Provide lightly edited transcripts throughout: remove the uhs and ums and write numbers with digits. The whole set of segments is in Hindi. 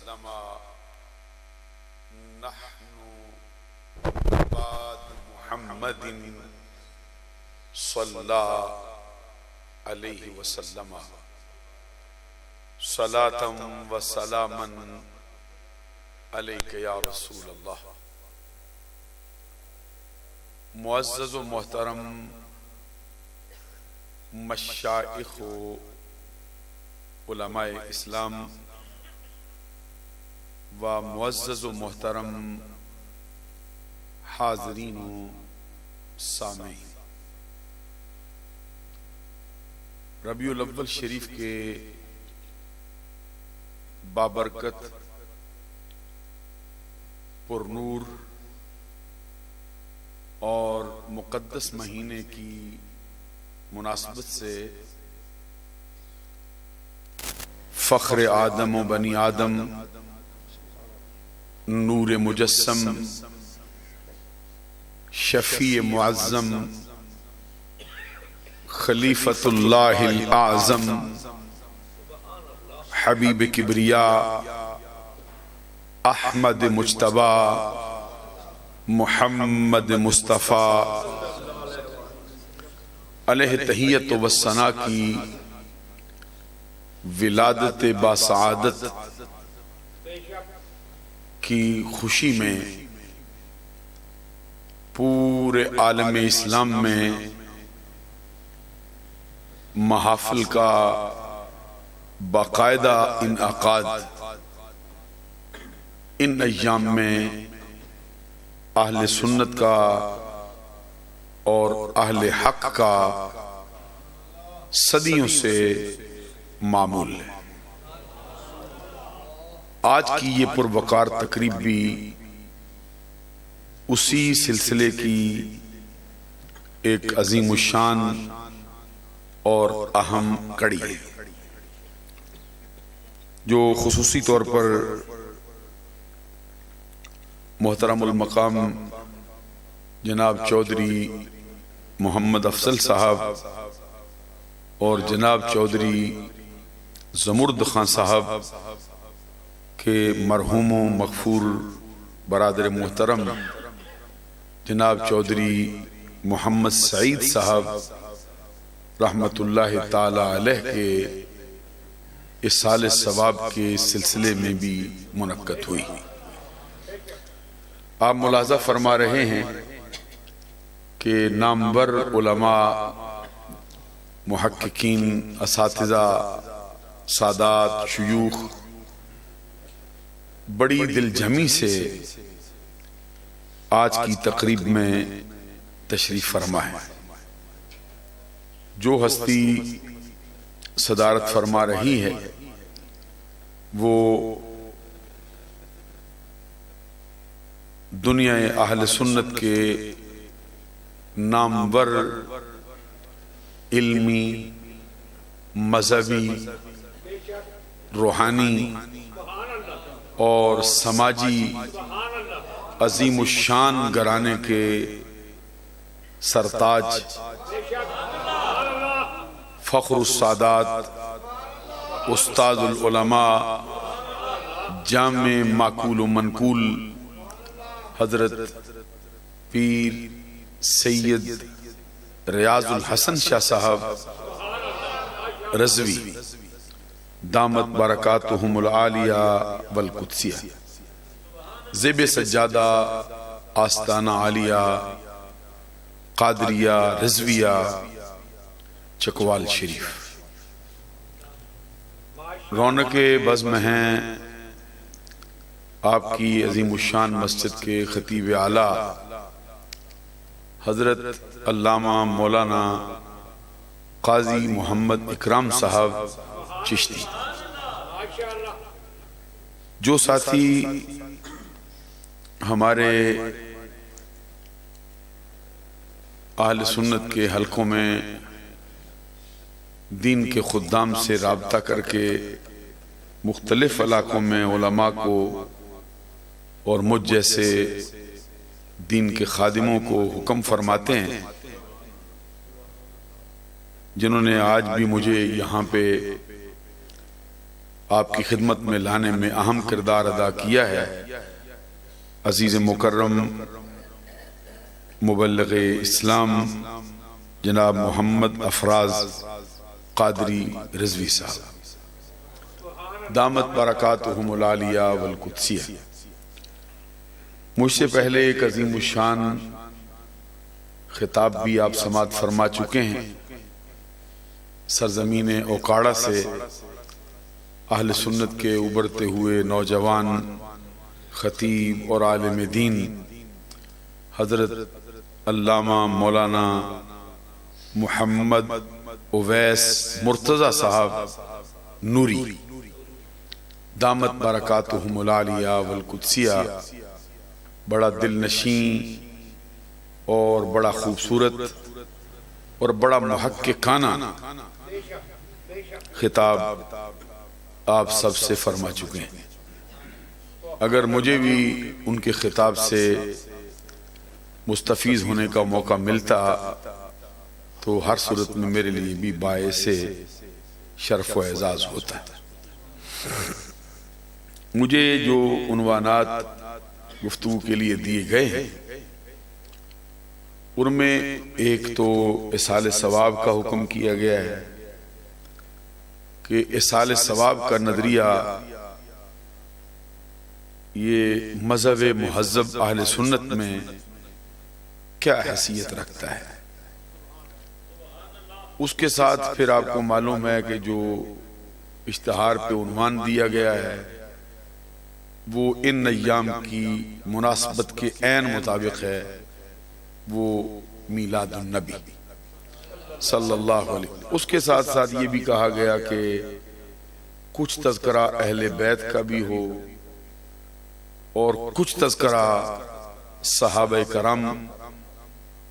वसल्लम नहनु बाद मुहम्मदिन सल्लल्लाहु अलैहि वसल्लम सलातम व सलामन अलैका या रसूल अल्लाह। मुअज़्ज़ज़ व मोहतरम मशाइख़ उलमाए इस्लाम व मुअज़्ज़ज़ व मोहतरम हाज़रीन सामीन, रबीउल अव्वल शरीफ के बाबरकत पुरनूर और मुक़द्दस महीने की मुनासबत से फ़ख्र आदम व बनी आदम नूर मुजस्सम शफ़ी मुअज़्ज़म खलीफतुल्लाहिल आज़म हबीब किबरिया अहमद मुज्तबा मुहम्मद मुस्तफ़ा अलैहि तहियत व सना की विलादत बासआदत की खुशी में पूरे आलम इस्लाम में महाफिल का बाकायदा इनअक़ाद इन अय्याम में अहले सुन्नत का और अहले हक का सदियों से मामूल है। आज की ये पुरवकार तकरीब भी उसी सिलसिले की एक अजीमुशान और अहम कड़ी है, जो खुसूसी तौर पर मोहतरमुल मकाम जनाब चौधरी मोहम्मद अफजल साहब और जनाब चौधरी ज़मुर्द खान साहब के मरहूम मग़फ़ूर बरादर मोहतरम जनाब चौधरी मोहम्मद सईद साहब रहमतुल्लाहि ताला अलैह के इसाल सवाब के सिलसिले में भी मुनक्कद हुई। आप मुलाज़ा फरमा रहे हैं कि नामवर उलमा, मुहक्किकीन, असातिज़ा, सादात, शुयूख बड़ी दिलजमी से आज की तकरीब में तशरीफ फरमा है। जो हस्ती सदारत फरमा रही है वो दुनिया अहले सुन्नत के नामवर इल्मी, मजहबी, रूहानी और समाजी अजीमुशान घराने के सरताज फ़ख्रुस्सादात उस्तादुल उलमा जामे माकूल व मनकूल हजरत पीर सैयद रियाजुल हसन शाह साहब रज़वी दामत बरकातुहुमुल आलिया वल कुद्सिया ज़ेब सज्जादा आस्ताना आलिया कादरिया रिज़विया चकवाल शरीफ रौनके बज़्म हैं आपकी अज़ीमुशान मस्जिद के खतीब आला हजरत अल्लामा मौलाना काजी मोहम्मद इकराम साहब चिश्ती। जो साथी हमारे अहले सुन्नत के हलकों में दीन के खुद्दाम से राब्ता करके मुख्तलिफ इलाकों में उलमा को और मुझ जैसे दीन के खादिमों को हुक्म फरमाते हैं, जिन्होंने आज भी मुझे यहाँ पे आपकी खिदमत में लाने में अहम किरदार अदा किया है। अजीज मुकर्रम मुबल्लिग इस्लाम जनाब मोहम्मद अफराज कादरी रिजवी साहब दामत बरकातुहुमुल आलिया वल कुद्सिया, मुझसे पहले एक अजीम शान खिताब भी आप समात फरमा चुके हैं। सरजमीन ओकाड़ा से अहल सुन्नत के उभरते हुए नौजवान खतीब और आलिम दीन हजरत अल्लामा मौलाना मोहम्मद उवैस मुर्तज़ा साहब नूरी दामत बरकातुहुमुल आलिया वल कुद्सिया बड़ा दिल नशीं और बड़ा खूबसूरत और बड़ा मुहक्किकाना खिताब आप सबसे फरमा चुके हैं। अगर मुझे भी उनके खिताब से मुस्तफीज होने का मौका मिलता तो हर सूरत में मेरे लिए भी बायसे शर्फ व एजाज होता है। मुझे जो उन्वानात गुफ्तगू के लिए दिए गए हैं उनमें एक तो इसाले सवाब का हुक्म किया गया है कि इसाले सवाब का नजरिया ये मजहब मुहज्जब अहले सुन्नत में क्या हैसियत रखता है। उसके साथ फिर आपको मालूम है कि जो इश्तिहार पे उन्वान दिया गया है वो इन अय्याम की मुनासबत के ऐन मुताबिक है, वो मीलादुन नबी सल्लल्लाहु अलैहि। उसके साथ साथ ये भी कहा गया कि कुछ तज़किरा अहले बैत का भी हो और कुछ तज़किरा सहाबा करम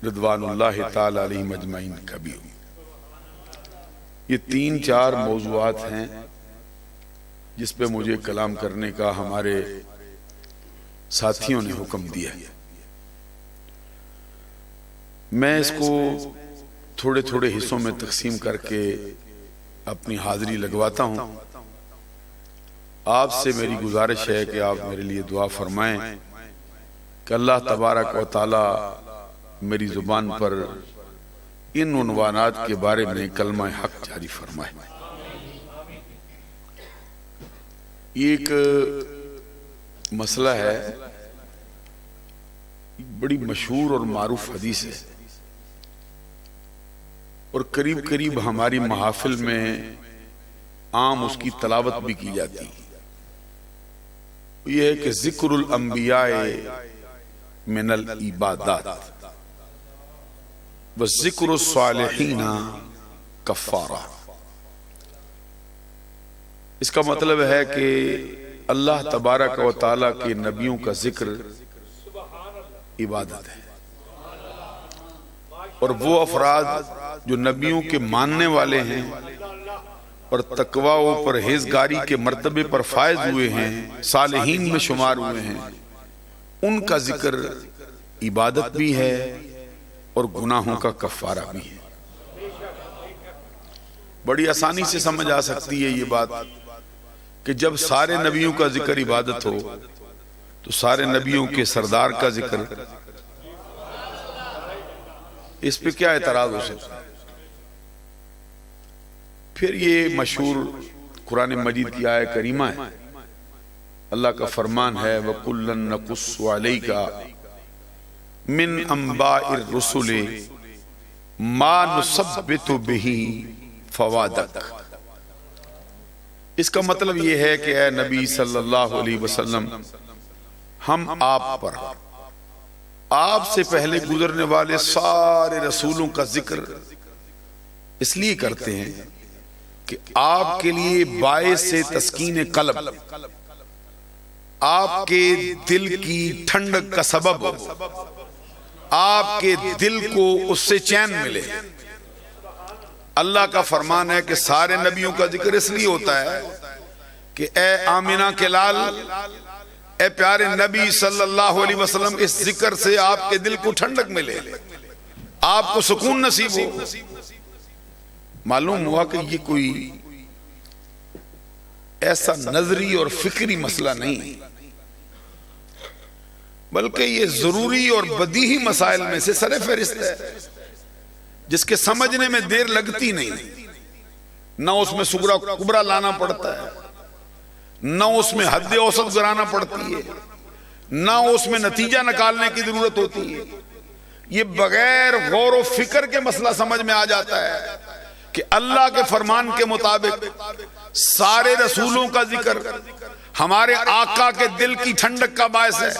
रिदवानुल्लाहि ताला अलैहिम अजमईन का भी हो। ये 3-4 मौज़ूआत हैं जिस पे मुझे कलाम करने का हमारे साथियों ने हुक्म दिया है। मैं इसको थोड़े थोड़े हिस्सों में तकसीम करके अपनी हाजिरी लगवाता हूं। आपसे मेरी गुजारिश है कि आप मेरे लिए दुआ फरमाएं कि अल्लाह तबारक व तआला मेरी जुबान पर इन उन्वानात के बारे में कलमा हक जारी फरमाए। एक मसला है, बड़ी मशहूर और मारूफ हदीस है और करीब करीब हमारी महाफिल में आम उसकी तलावत भी की जाती है। यह है कि जिक्रुल अंबियाए मिनल इबादात व जिक्रुस सालिहीना कफ़ारा। इसका मतलब है कि अल्लाह तबारक व तआला के नबियों का जिक्र इबादत है और वो अफराद जो नबियों के मानने वाले हैं और तकवा व परहेजगारी के मर्तबे पर फायज हुए हैं, सालिहीन में शुमार हुए हैं, उनका जिक्र इबादत भी है और गुनाहों का कफ़ारा भी है। बड़ी आसानी से समझ आ सकती है ये बात कि जब सारे नबियों का जिक्र इबादत हो तो सारे नबियों के सरदार का जिक्र, इस पे क्या एतराज हो सकता है। फिर ये मशहूर कुरान मजीद की आयत करीमा है, अल्लाह का फरमान है वकुल्लन नकुस्सु अलैका मिन अंबाइर रुसुली मा नुसब्बितु बिही फवादक। इसका मतलब यह है कि ऐ नबी सल्लल्लाहु अलैहि वसल्लम, हम आप पर आपसे पहले गुजरने वाले सारे रसूलों का जिक्र इसलिए करते हैं कि आपके लिए बायस से तस्कीन कल्ब, आपके दिल की ठंडक का सबब हो, आपके दिल को उससे चैन मिले। अल्लाह का फरमान है कि सारे नबियों का जिक्र इसलिए होता है कि ए आमिना के लाल, ए प्यारे नबी सल्लल्लाहु अलैहि वसल्लम, इस जिक्र से आपके दिल को ठंडक मिले, आपको सुकून नसीब हो। मालूम हुआ कि ये कोई ऐसा नजरी और फिक्री मसला नहीं, बल्कि ये जरूरी और बदीही मसाइल में से सरे फहरिस्त है, जिसके समझने में देर लगती नहीं, ना उसमें सुगरा कुबरा लाना पड़ता है, ना उसमें हद औसत गिराना पड़ती है, ना उसमें नतीजा निकालने की जरूरत होती है। ये बगैर गौर व फिक्र के मसला समझ में आ जाता है कि अल्लाह के फरमान के मुताबिक सारे रसूलों का जिक्र हमारे आका के दिल की ठंडक का बायस है।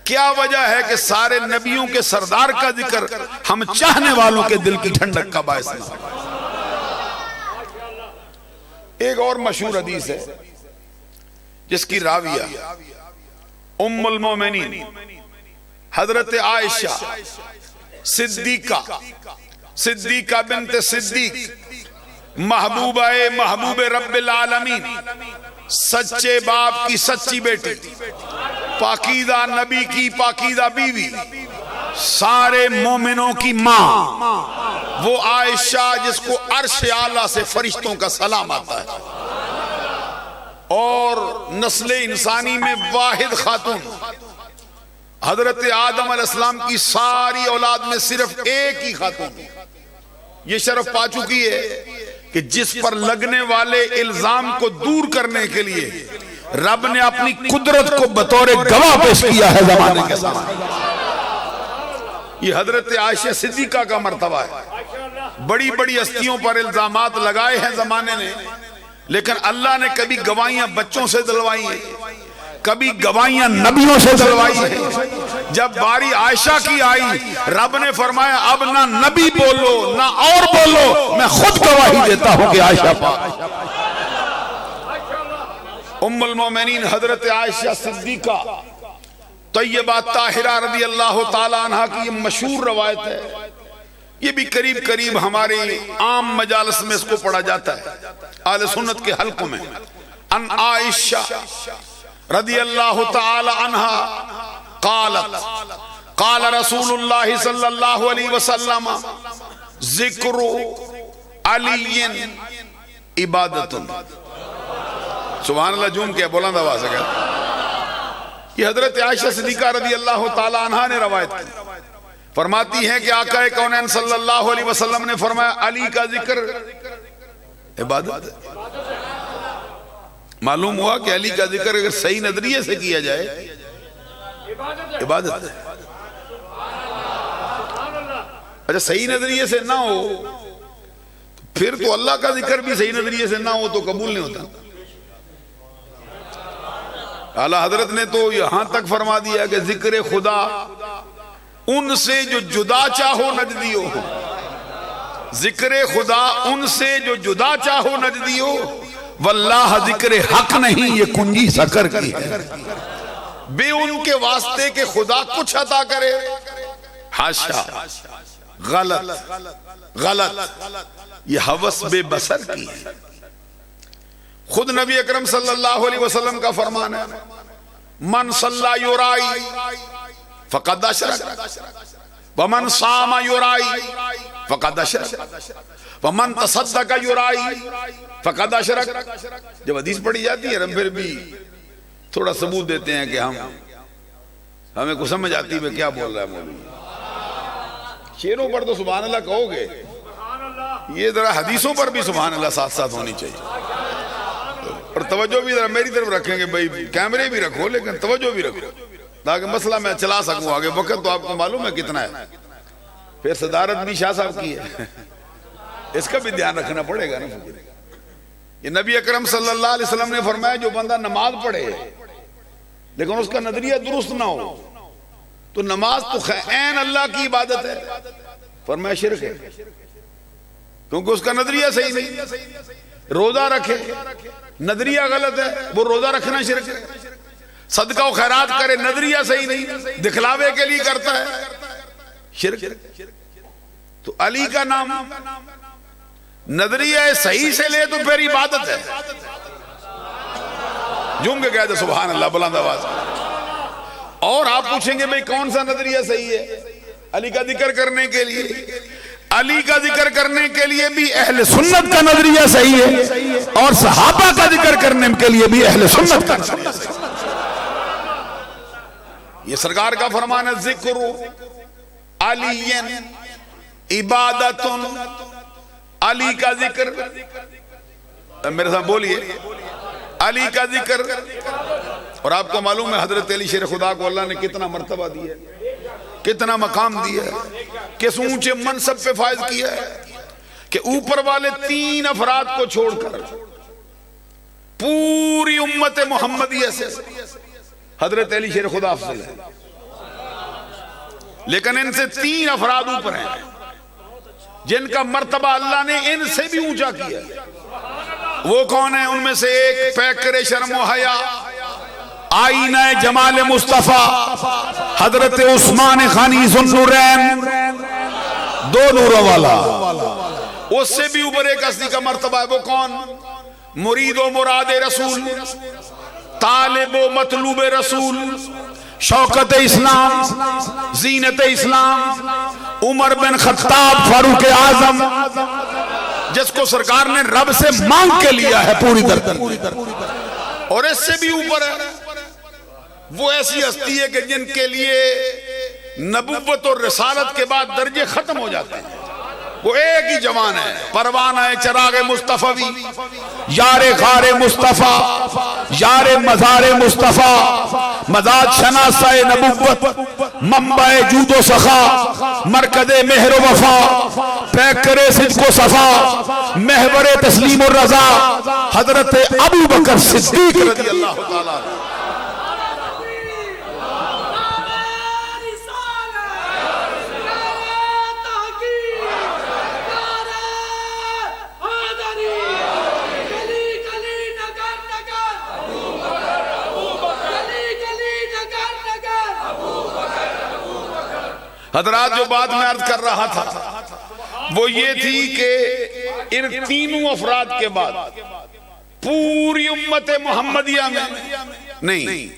क्या वजह है कि सारे नबियों के सरदार का जिक्र हम चाहने वालों के दिल की ठंडक का बायस ना। एक और मशहूर हदीस है जिसकी राविया उम्मुल मोमिनीन हजरत आयशा सिद्दीका बिन्त सिद्दीक महबूब रब्बिल आलमीन, सच्चे बाप की सच्ची बेटी, पाकीदा नबी की पाकीदा बीवी, सारे मोमिनों की मां, वो आयशा जिसको अर्श आला से फरिश्तों का सलाम आता है, और नस्ले इंसानी में वाहिद खातून, हजरत आदम अलैहिस्सलाम की सारी औलाद में सिर्फ एक ही खातून ये शरफ पा चुकी है कि जिस पर लगने वाले इल्जाम को दूर करने के लिए रब ने अपनी कुदरत को बतौर गवाह पेश किया है जमाने के सामने। ये हजरत आयशा सिद्दीका का मर्तबा है। बड़ी बड़ी हस्तियों पर इल्जामात लगाए हैं जमाने ने, लेकिन अल्लाह ने कभी गवाहियां बच्चों से दिलवाई हैं, कभी गवाहियां नबियों से दिलवाई है। जब बारी आयशा की आई, रब ने फरमाया अब ना नबी बोलो ना और बोलो, मैं खुद गवाही देता हूं कि आयशा पाक। उम्मुल मोमिनीन हजरत आयशा सिद्दीका तैयबा ताहिरा रज़ी अल्लाह ताला अन्हा की ये मशहूर रवायत है। ये भी करीब करीब हमारे आम मजालस में इसको पढ़ा जाता है, आले सुन्नत के हल्कों में। अन आयशा रज़ी अल्लाह ताला अन्हा क़ालत क़ाल रसूलुल्लाह सल्लल्लाहु अलैहि वसल्लम ज़िक्रु अलीयन इबादतुन। सुभान अल्लाह, जूम के बुलंद आवाज़ से ये हजरत आयशा सिद्दीका रज़ी अल्लाह ताला अन्हा ने रवायत की, फरमाती हैं कि आका कौनैन सल्लल्लाहु अलैहि वसल्लम ने फरमाया अली का जिक्र इबादत है। मालूम हुआ कि अली का जिक्र अगर सही नजरिए से किया जाए इबादत है। अच्छा, सही नजरिए से ना हो फिर तो अल्लाह का जिक्र भी सही नजरिए से ना हो तो कबूल नहीं होता। आला हजरत ने तो यहां तक फरमा दिया कि जिक्र खुदा उनसे जो जुदा चाहो नजदियो, जिक्र खुदा उनसे जो जुदा चाहो नजदियो, वल्लाह जिक्र हक नहीं ये कुंजी सकर की है। बे उनके वास्ते के खुदा कुछ अता करे, हाशा, गलत गलत, ये हवस बेबसर की है। खुद नबी अकरम सल्लल्लाहु अलैहि वसल्लम का फरमान है, मन सल्ला युराई फक़द अशरक व मन सामा युराई फक़द अशरक व मन तसद्दक़ युराई फक़द अशरक। जब हदीस पढ़ी जाती है फिर भी थोड़ा सबूत देते हैं कि हमें कुछ समझ आती है क्या बोल रहा है मौलवी। शेरों पर तो सुभान अल्लाह कहोगे, ये जरा हदीसों पर भी सुभान अल्लाह साथ साथ होनी चाहिए। और तवज्जो भी जरा मेरी तरफ रखेंगे भाई, कैमरे भी रखो लेकिन तवज्जो भी रखो ताकि मसला मैं चला सकूं आगे। वक्त तो आपको मालूम है कितना है, फिर सदारत भी शाह साहब की है, इसका भी ध्यान रखना पड़ेगा ना। ये नबी अकरम सल्लल्लाहु अलैहि वसल्लम ने फरमाया जो बंदा नमाज पढ़े लेकिन उसका नजरिया दुरुस्त ना हो तो नमाज तो ऐन अल्लाह की इबादत है, फरमाया शिरक है, क्योंकि उसका नजरिया सही नहीं। रोजा रखे नजरिया गलत है, वो रोजा रखना शिरक है। सदका और खैरात करे नजरिया सही नहीं, दिखलावे के लिए करता है, शिरक। तो अली का नाम नजरिया सही से ले तो फिर इबादत है। जुम के कहते सुभान अल्लाह बुलंद आवाज। और आप पूछेंगे भाई कौन सा नजरिया सही है अली का जिक्र करने के लिए? अली का जिक्र करने के लिए भी अहले सुन्नत का नजरिया सही है और सहाबा का जिक्र करने के लिए भी अहले सुन्नत का नजरिया सही है। ये सरकार का फरमान है, जिक्र अलीयन इबादतुन, अली का जिक्र, मेरे साथ बोलिए, अली का जिक्र। और आपको मालूम है हजरत अली शेर खुदा को अल्लाह ने कितना मर्तबा दिया है, कितना मकाम दिया है, किस ऊंचे मनसब पे फायज किया है कि ऊपर वाले 3 अफराद को छोड़कर पूरी उम्मत मोहम्मदिया से हजरत अली शेर खुदा अफजल है, लेकिन इनसे 3 अफराद ऊपर हैं जिनका मर्तबा अल्लाह ने इनसे भी ऊंचा किया। वो कौन है? उनमें से एक पैकर शर्म हया, आईना जमाल मुस्तफा, हजरत उस्मान खानी ज़ुन्नुरैन, 2 नूरों वाला। उससे भी ऊपर एक हस्ती का मर्तबा है। वो कौन? मुरीद व मुराद रसूल, तालिब व मतलूब रसूल, शौकत इस्लाम, जीनत इस्लाम, उमर बिन खत्ताब फारूक आजम, जिसको सरकार ने रब से मांग के लिया है पूरी तरह। और इससे भी ऊपर है वो ऐसी हस्ती है कि जिनके लिए नबुव्वत और रिसालत के बाद दर्जे खत्म हो जाते हैं। वो एक ही जवान है, परवाना है चरागे मुस्तफवी, यारे खारे मुस्तफा, यारे मज़ारे मुस्तफा, मज़ाद शनासाए नबुव्वत, मंबाए जूदो सखा, मरकदे मेहर वफा, पैकरे सिद्को सफा, महवरे तस्लीम और रजा, हजरत अबू बकर सिद्दीक रज़ी अल्लाह ताला। हजरात, जो बात मैं अर्ज कर रहा था वो ये थी कि इन 3 अफराद के बाद पूरी उम्मत मोहम्मदिया में नहीं,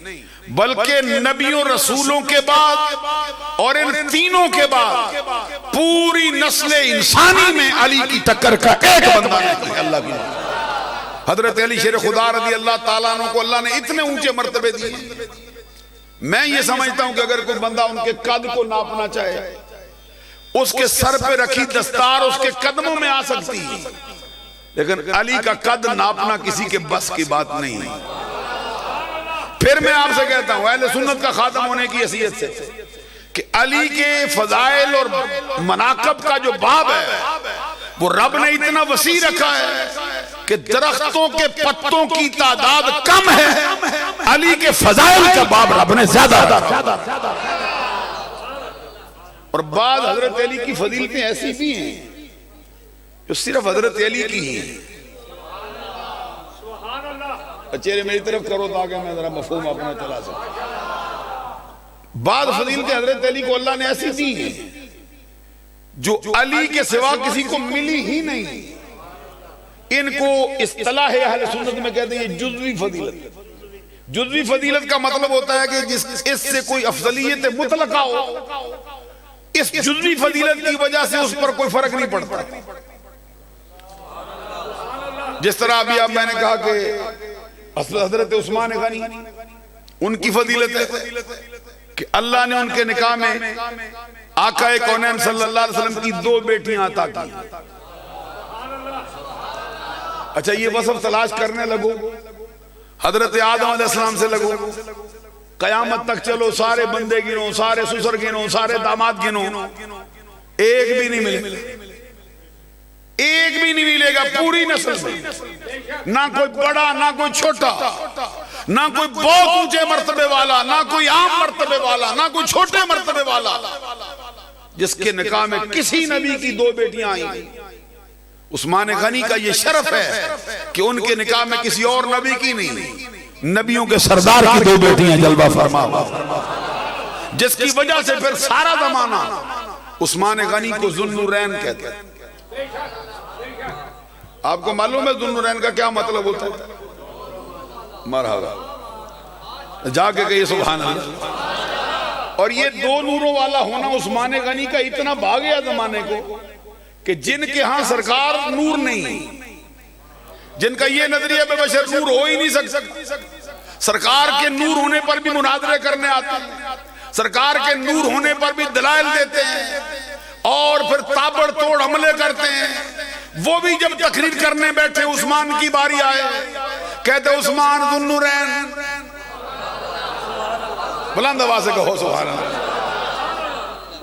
बल्कि नबियों रसूलों के बाद और इन 3 के बाद पूरी नस्ल इंसानी में अली की टक्कर का एक बंदा नहीं। अल्लाह की हजरत अली शेर खुदा रज़ी अल्लाह ताला अन्हु को अल्लाह ने इतने ऊंचे मर्तबे दिए। मैं ये समझता हूं कि अगर कोई बंदा उनके कद को नापना चाहे, उसके सर पे रखी दस्तार उसके कदमों में आ सकती है, लेकिन अली का कद नापना किसी के बस की बात नहीं है। फिर मैं आपसे कहता हूं अहले सुन्नत का खातम होने की हैसियत से कि अली के फजाइल और मनाकब का जो बाब है वो रब ने इतना वसी रखा है कि दरख्तों के पत्तों की तादाद कम है, अली के फजाइल का बाब रब ने ज्यादा रखा। और बाद हजरत अली की फजीलतें ऐसी भी हैं जो सिर्फ हजरत अली की ही हैं। चेहरे मेरी तरफ करो ताकि मैं जरा मफहूम अपना चला सकूं। बाद फजीलतें हजरत अली को अल्लाह ने ऐसी दी हैं जो अली के सिवा किसी को मिली ही नहीं। इनको इस्तिलाह अहले सुन्नत में कहते हैं जुज़वी फजीलत। जुज़वी फजीलत का मतलब होता है कि जिस इससे कोई अफजलियत मुतलका हो, इस जुज़वी फजीलत की वजह से उस पर कोई फर्क नहीं पड़ता। जिस तरह अभी अब मैंने कहा कि हजरत उस्मान गनी, उनकी फजीलत है कि अल्लाह ने उनके निकाह में आका कौनैन सल्लल्लाहु अलैहि वसल्लम की 2 बेटियां अता की। अच्छा, ये वसफ तलाश करने लगो, हजरत आदम अलैहिस्सलाम से लगो, कयामत तक चलो, सारे बंदे गिनो, सारे ससुर गिनो, सारे दामाद गिनो, एक भी नहीं मिले, एक भी नहीं मिलेगा पूरी नस्ल में। ना कोई बड़ा, ना कोई छोटा, ना कोई बहुत ऊंचे मर्तबे वाला, ना कोई आम मर्तबे वाला, ना कोई छोटे मर्तबे वाला, जिसके निकाह में किसी नबी की 2 बेटियां आई। उस्मान गनी का ये शरफ है कि उनके निकाह में किसी और नबी की नहीं, नबियों के सरदार की 2 बेटियां जलवा फरमा, जिसकी वजह से फिर सारा जमाना उस्मान गनी को ज़ुन्नुरैन कहते हैं। आपको मालूम है ज़ुन्नुरैन का क्या मतलब होता है? मरहबा, जाके कहिए सुभान अल्लाह। और ये 2 नूरों वाला होना उस्मान गनी का इतना भाग गया जमाने को कि जिनके यहां सरकार नूर नहीं, जिनका ये नजरिया बेबशर नूर हो ही नहीं सकता, सरकार के नूर होने पर भी मुनाजरे करने आते हैं, सरकार के नूर होने पर भी दलाइल देते हैं और फिर ताबड़तोड़ हमले करते हैं। वो भी जब तकरीर करने बैठे, उस्मान की बारी आए, कहते उस्मान दुन्नूरैन, बुलंद आवाज से कहो सुभान अल्लाह।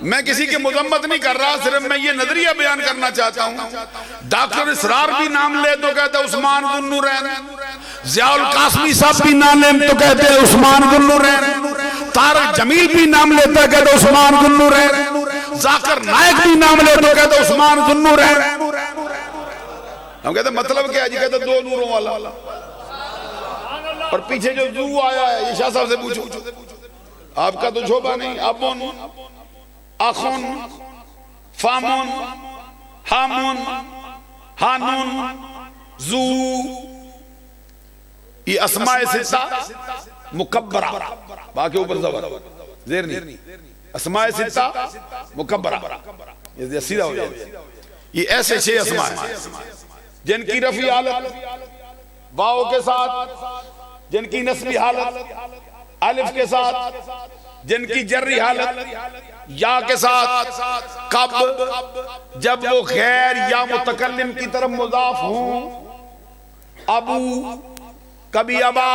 मैं किसी की मुजम्मत नहीं कर रहा, सिर्फ मैं ये नजरिया बयान करना चाहता हूं। डॉक्टर इसरार भी नाम ले तो कहते उस्मान दुन्नूरैन, ज़ियाउल कासमी साहब भी नाम ले तो कहते हैं उस्मान दुन्नूरैन, तारक जमील भी नाम लेता है कहते उस्मान दुन्नूरैन, जाकिर नायक भी नाम ले तो कहते उस्मान दुन्नूरैन। हम कहते मतलब क्या जी, कहते दो नूरों वाला। और पीछे जो जू आया है, ये शाह साहब से पूछो, आपका तो शोभा नहीं, अबुन अखुन फामुन हामुन हानुन जू, ये अस्माए सित्ता मुकब्बरा, बाकी ऊपर ज़बर ज़ेर नहीं, अस्माए सित्ता मुकब्बरा, ये सीधा हो जाए। ये ऐसे 6 अस्मा है जिनकी रफी हालत वाव के साथ, जिनकी नस्बी हालत अलिफ के साथ, जिनकी जर्री हालत या के साथ, कब जब वो गैर या मुतकल्लिम की तरफ मुजाफ हूं, अबू, कभी अबा,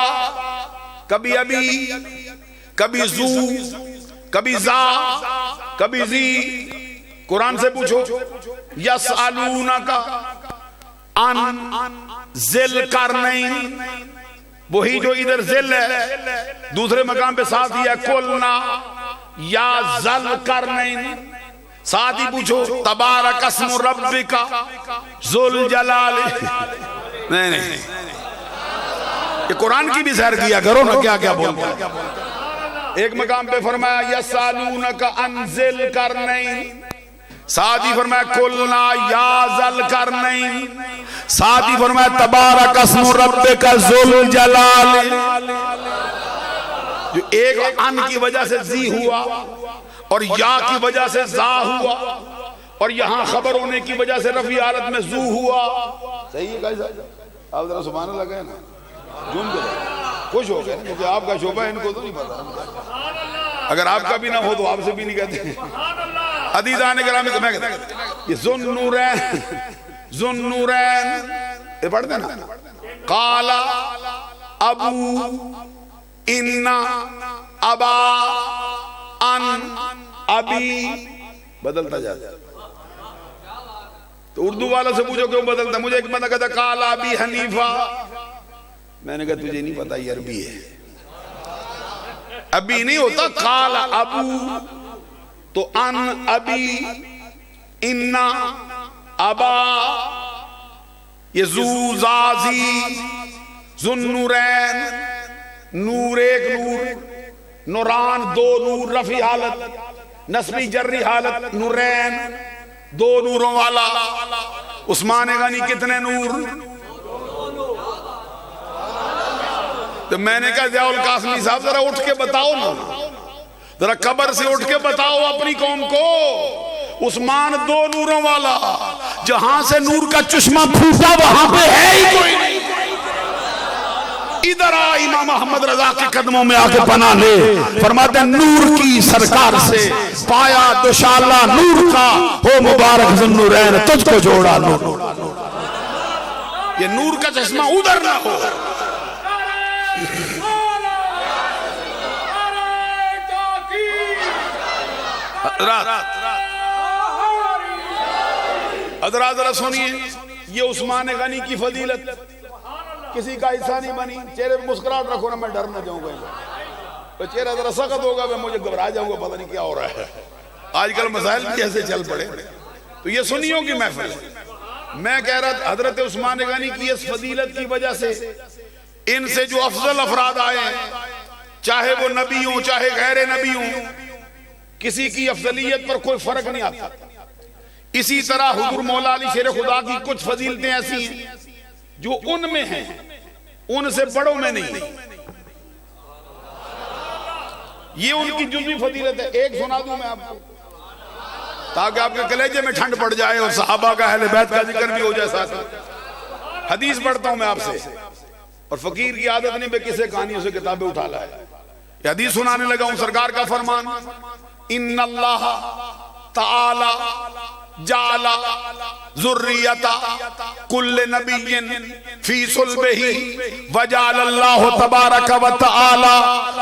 कभी अबी, कभी जू, कभी जा, कभी जी। कुरान से पूछो, यसअलूना का अन जिल करनैन, वही जो इधर जिल है, दूसरे मकाम पे साथ ही है कुलना या जल करनैन। साथ ही पूछो तबारक अस्मु रब्बिका ज़ुल जलाल। नहीं, ये कुरान की भी सैर किया करो ना, क्या क्या बोलते हैं। एक मकाम पे फरमाया यसअलूनका अन जिल करनैन, साथ ही फरमाया कुलना या जल करनैन, साथ ही फरमाया तबारक अस्मु रब्बिका ज़ुल जलाल। जो एक अन की वजह से जी हुआ और या की वजह से जा हुआ और यहां खबर होने की वजह से रफी हालत में जू हुआ। सही है गाइस, आप जरा सुभान अल्लाह कहें ना, झूम के खुश हो गए, क्योंकि आपका शोभा इनको तो नहीं पता। अगर आपका भी ना हो तो आपसे भी नहीं कहते। अदीज़ान किराम में मैं कहता ये ज़ुन्नूरैन, ज़ुन्नूरैन ये पढ़ते ना, काला अबू इन्ना अबा अन अबी, बदलता जाता। तो उर्दू वाला से पूछो क्यों बदलता। मुझे एक बंदा कहता काला अबी हनीफा, मैंने कहा तुझे नहीं पता ये अरबी है, अबी नहीं होता, काला अबू तो अन अबी इन्ना अबा, ये जू जाजी ज़ुन्नूरैन, नूर एक नूर, नूरान दो नूर, रफी हालत, नस्बी जर्री हालत, नूरैन दो नूरों वाला। उस्मान गनी कितने नूर? तो मैंने कहा ज़ियाउल कासमी साहब जरा उठ के बताओ ना, जरा कब्र से उठ के बताओ अपनी कौम को, उस्मान दो नूरों वाला, जहां से नूर का चश्मा फूटा वहां पे है ही कोई नहीं। इधर आ इमाम अहमद रजा के कदमों में आके पनाह ले, फरमाते हैं नूर की सरकार से पाया दुशाला नूर का, हो मुबारक ज़ुन्नूरैन तुझको जोड़ा नूर। ये नूर का चश्मा उधर ना हो। हज़रात जरा सुनिए, ये उस्मान गनी की फजीलत किसी का हिस्सा नहीं बनी। चेहरे पे मुस्कुराहट रखो ना, मैं डर न जाऊंगा। तो चेहरा जरा सख्त होगा, मैं मुझे घबरा जाऊंगा, पता नहीं क्या हो रहा है। आजकल मसाइल भी ऐसे चल पड़े। तो ये सुनियों की महफिल। मैं कह रहा था हजरत उस्मान गनी की इस फजीलत की वजह से इनसे जो अफजल अफराद आए, चाहे वो नबी हो चाहे गैर नबी हो, किसी की अफजलियत पर कोई फर्क नहीं आता। इसी तरह हुजूर मौला अली शेर खुदा की कुछ फजीलतें ऐसी हैं जो उनमें हैं, उनसे बड़ों में नहीं। ये उनकी जुज़वी फजीलत है। एक सुना दूं मैं आपको, ताकि आपके कलेजे में ठंड पड़ जाए और सहाबा का अहले बैत का जिक्र भी हो जाए साथ में। हदीस पढ़ता हूं मैं आपसे, और फकीर की आदत नहीं, मैं किसे कहानियों से किताबें उठा लाया, ये हदीस सुनाने लगा हूं। सरकार का फरमान, इन्नल्लाह ताला जाला ज़ुर्रियता कुल्ले नबिय्यिन फी सुल्बिही वजालल्लाहु तबारक व तआला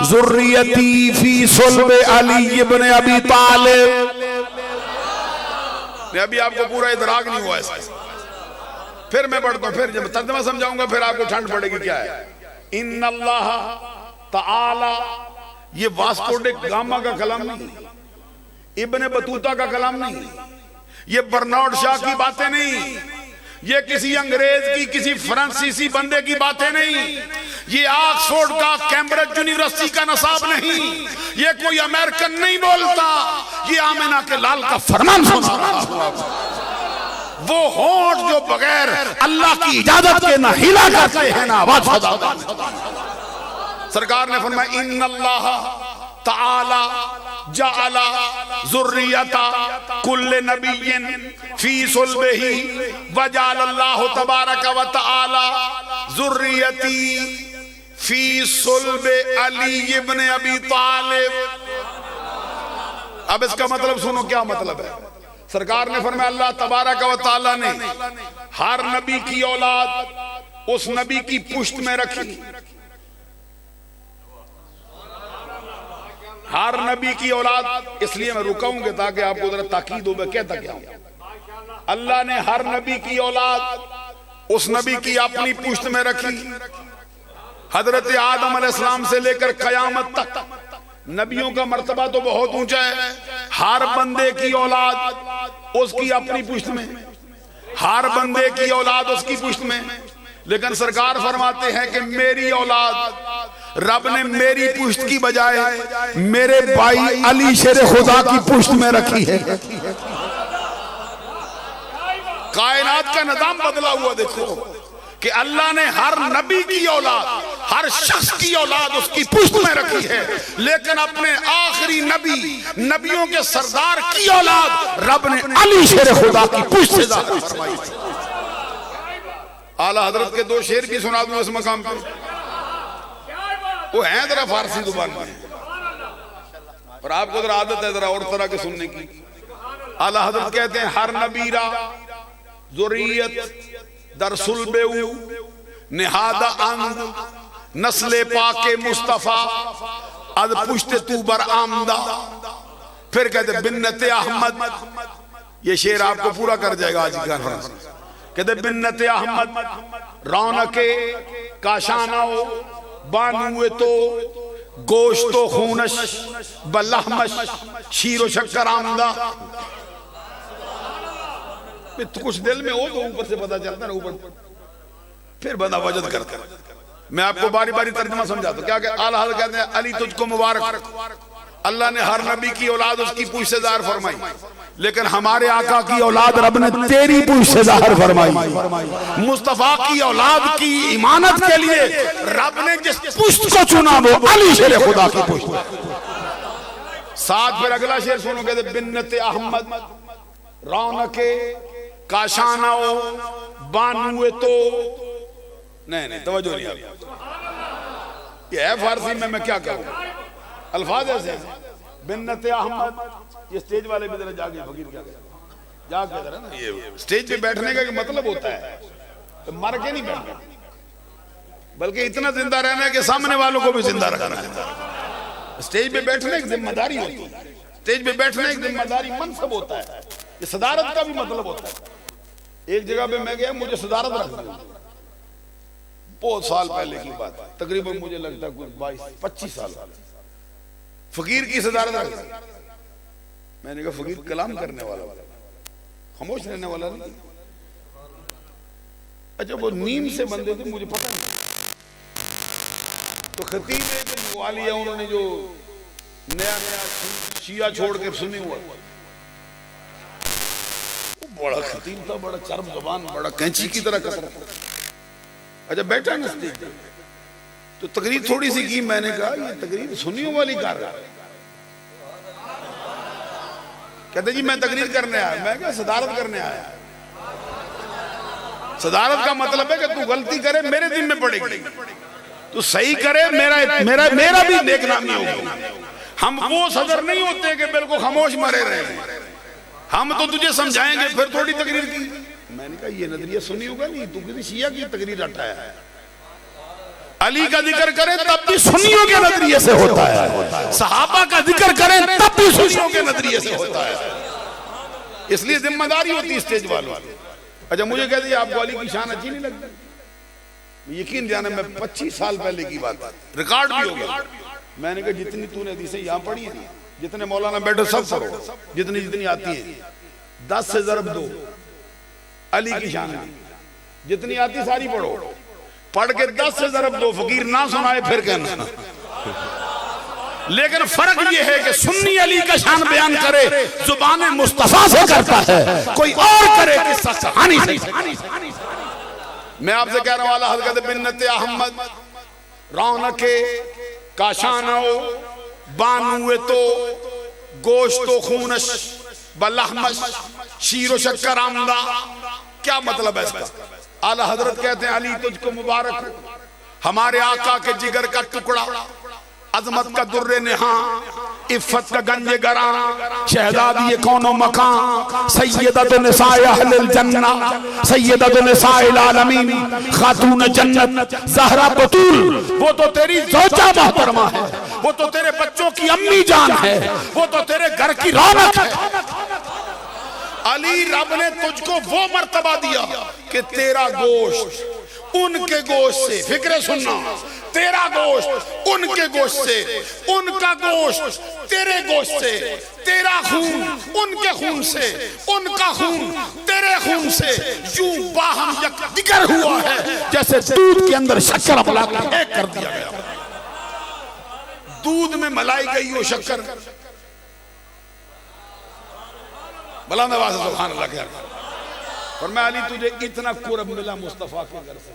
ज़ुर्रियती फी सुल्बि अली इब्न अबी तालिब। मैं अभी आपको पूरा इदराक नहीं हुआ ऐसा, फिर मैं पढ़ता हूं, फिर जब तर्जुमा समझाऊंगा फिर आपको ठंड पड़ेगी। क्या है इन्नल्लाह ताला, ये वास्को डे गामा का कलाम नहीं, इब्ने बतूता का कलाम नहीं, ये बर्नार्ड शाह की बातें नहीं, ये किसी अंग्रेज की किसी फ्रांसीसी बंदे की बातें नहीं, ये ऑक्सफोर्ड का कैम्ब्रिज यूनिवर्सिटी का नसाब नहीं, ये कोई अमेरिकन नहीं बोलता, ये आमिना के लाल का फरमान सुना रहा हूं। वो होंठ जो बगैर अल्लाह की इजाजत के ना हिला करते हैं ना आवाज होता। सरकार ने फरमाया इन्नल्लाह ताला जाला ज़ुर्रियता कुल्ले नबिय्यिन फी सुल्बिही वजालल्लाहु तबारक व तआला ज़ुर्रियती फी सुल्बि अली इब्न अबी तालिब। अब इसका मतलब सुनो, क्या मतलब है। सरकार ने फरमाया अल्लाह तबारक व तआला ने हर नबी की औलाद उस नबी की पुश्त में रखी, हर नबी की औलाद। इसलिए मैं रुकाऊंगा ताकि आपको जरा ताकीद हो, मैं कहता क्या हूं। अल्लाह ने हर नबी की औलाद उस नबी की अपनी पुश्त में रखी। हजरत आदम अलैहिस्सलाम से लेकर कयामत तक नबियों का मर्तबा तो बहुत ऊंचा है। हर बंदे की औलाद उसकी अपनी पुश्त में, हर बंदे की औलाद उसकी पुश्त में। लेकिन सरकार फरमाते हैं कि मेरी औलाद रब ने मेरी पुश्त की बजाय मेरे भाई अली शेर खुदा की पुश्त में रखी है। कायनात का निजाम बदला हुआ देखो कि अल्लाह ने हर नबी की औलाद, हर शख्स की औलाद उसकी पुश्त में रखी है, लेकिन अपने आखिरी नबी, नबियों के सरदार की औलाद रब ने अली शेर खुदा की पुश्त से जाहिर फरमाई। आला हजरत के दो शेर की सुना दूं इस मकाम पर, वो है जरा फारसी जुबान में, और आपको जरा आदत है जरा और तरह के सुनने की। आला हजरत कहते हैं हर नबीरा ज़ुर्रियत दरसुल बेऊ निहादा अंग नस्ले पाके मुस्तफा अद पुश्ते तू बर आमदा। फिर कहते बिन्नते अहमद, ये शेर आपको पूरा कर जाएगा आज की कॉन्फ्रेंस। कहते बिन्नते अहमद रौनके काशानाओ बानुए तो गोश्तो खूनश बल्लहमश शीरो शक्कर आमदा। तो कुछ दिल में हो तो ऊपर से पता चलता है, ऊपर फिर बंदा वजद करता है। मैं आपको बारी बारी तर्जुमा समझाता हूं। क्या आला हज़रत कहते हैं अली तुझको मुबारक, अल्लाह ने हर नबी की औलाद उसकी पूछ से ज़ाहिर फरमाई, लेकिन हमारे आका की औलाद रब ने तेरी पूछ से ज़ाहिर फरमाई। मुस्तफा की औलाद की इमानत के लिए रब ने जिस पुश्त को चुना वो अली शेर खुदा की पुश्त। साथ फिर अगला शेर सुनो, कहते बिन्नते अहमद रौनके काशानाओ बानुए तो नहीं तवज्जो नहीं आई, ये है फारसी में, मैं क्या कहूँ अल्फाज ऐसे बिन्नते अहमद। ये स्टेज वाले भी जरा जाके फकीर क्या जाके जरा ना, ये स्टेज पे बैठने का मतलब होता है तो मर के नहीं बैठना, बल्कि इतना जिंदा रहना है कि सामने वालों को भी जिंदा रखना है। स्टेज पे बैठने की जिम्मेदारी होती है, स्टेज पे बैठने की जिम्मेदारी मनसब होता है, ये सदारत का भी मतलब होता है। एक जगह पे मैं गया, मुझे सदारत रख दी, बहुत साल पहले की बात है, तकरीबन मुझे लगता है कुछ 22-25 साल, फकीर की सदारत रख दी। मैंने कहा फकीर कलाम करने वाला, खामोश रहने वाला नहीं। अच्छा वो नींद से बंदे थे, मुझे पता नहीं। तो खतीब जो मुवालिया उन्होंने जो नया शिया छोड़ के सुनी हुआ, बड़ा खतीब था, बड़ा चर्म जुबान, बड़ा कैंची की तरह कतर। अच्छा बैठा ना स्टेज पे, तो तकरीर थोड़ी सी की। मैंने कहा ये तकरीर सुन्नियों वाली कर रहा है, कहते जी मैं तकरीर करने आया। मैं क्या सदारत करने आया? सदारत का मतलब है कि तू गलती करे मेरे दिन में पड़ेगी, तू सही करे मेरा मेरा मेरा भी नेक नामी होगा। हम वो सदर नहीं होते कि बिल्कुल खामोश मरे रहे, हम तो तुझे समझाएंगे फिर थोड़ी तकरीर की। मैंने कहा ये नजरिया सुनी होगा नहीं, तू किसी शिया की तकरीर हटाया है। अली का जिक्र करें तब भी सुन्नियों के नजरिए से होता है, सहाबा का जिक्र करें तब भी सुन्नियों के नजरिए से होता है। इसलिए जिम्मेदारी होती है स्टेज वालों। अच्छा मुझे कहते हैं आपको अली की शान अच्छी नहीं लगती? यकीन जाना मैं 25 साल पहले की बात, रिकॉर्ड भी हो गया। मैंने कहा जितनी तूने हदीसें यहाँ पढ़ी है, जितने मौलाना बैठो सब पढ़ो, जितनी जितनी आती है 10 से ज़रब दो अली की शान, जितनी आती सारी पढ़ो, पढ़ के 10 से ज़रब दो, फकीर ना सुनाए फिर कहना। लेकिन फर्क यह है कि सुन्नी अली का शान बयान करे जुबान मुस्तफा से करता है, कोई और करे किस्सा कहानी से। मैं आपसे कह रहा हूं, आला हज़रत बिन्नत अहमद रौनके काशानो बानुए तो गोश्तो खूनश बलहमश शीरो शक्कर आमदा। क्या मतलब है इसका? आला हजरत कहते हैं अली तुझको मुबारक हो, हमारे आका के जिगर का टुकड़ा, अजमत का दुर्रे निहा, इफ्फत का गंजे गरा, शहजादी कौनो मकान, सैयदत निसाए अहलिल जन्ना, सैयदत निसाए आलमीन, खातून जन्नत ज़हरा बतूल। वो तो तेरी ज़ौजा मोहतरमा है, वो तो तेरे बच्चों की अम्मी जान है, वो तो तेरे घर की रौनक है। अली रब ने तुझको वो मर्तबा दिया कि तेरा गोश्त उनके गोश्त से, फिक्रे सुनना, तेरा गोश्त उनके गोश्त से, उनका गोश्त तेरे गोश्त से, तेरा खून उनके खून से, उनका खून तेरे खून से, यूं बाहम यकदिगर हुआ है जैसे दूध के अंदर शक्कर मिला के एक कर दिया गया। दूध में मलाई गई हो शक्कर, बुलंद आवाज़ से सुभान अल्लाह कह। और मैं अली तुझे इतना कुर्ब मिला मुस्तफा के घर से,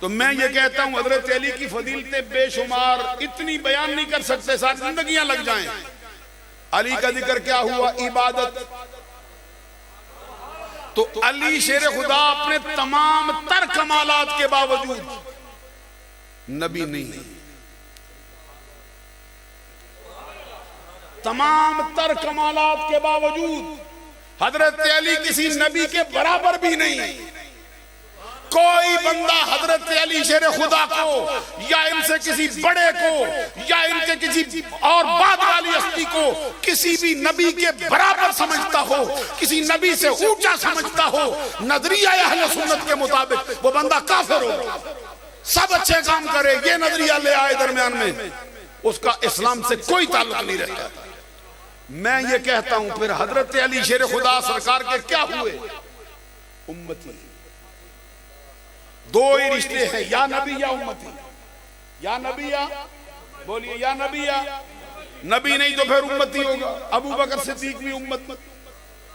तो मैं ये कहता हूं हजरत अली की फजीलतें बेशुमार, इतनी बयान नहीं कर सकते, सारी जिंदगियां लग जाएं। अली का जिक्र क्या हुआ? इबादत। तो अली शेर खुदा अपने तमाम तर कमालात के बावजूद नबी नहीं, तमाम तर कमालात के बावजूद हजरत अली किसी नबी के बराबर भी नहीं। कोई बंदा हजरत अली शेर खुदा को या इनसे किसी बड़े को या इनके किसी और बाद वाली हस्ती को किसी भी नबी के बराबर समझता हो, किसी नबी से ऊंचा समझता हो, नजरिया अहले सुन्नत के मुताबिक वो बंदा काफिर हो। सब अच्छे काम करे, ये नजरिया ले आए दरमियान में, उसका इस्लाम से कोई ताल्लुक नहीं रहता। मैं ये कहता हूं फिर हजरत अली शेर खुदा सरकार के क्या हुए? उम्मती। दो ही रिश्ते हैं, या नबी या उम्मती। या नबी या, बोलिए या नबी या, नबी नहीं तो फिर उम्मती होगा। अबू बकर सिद्दीक भी उम्मत,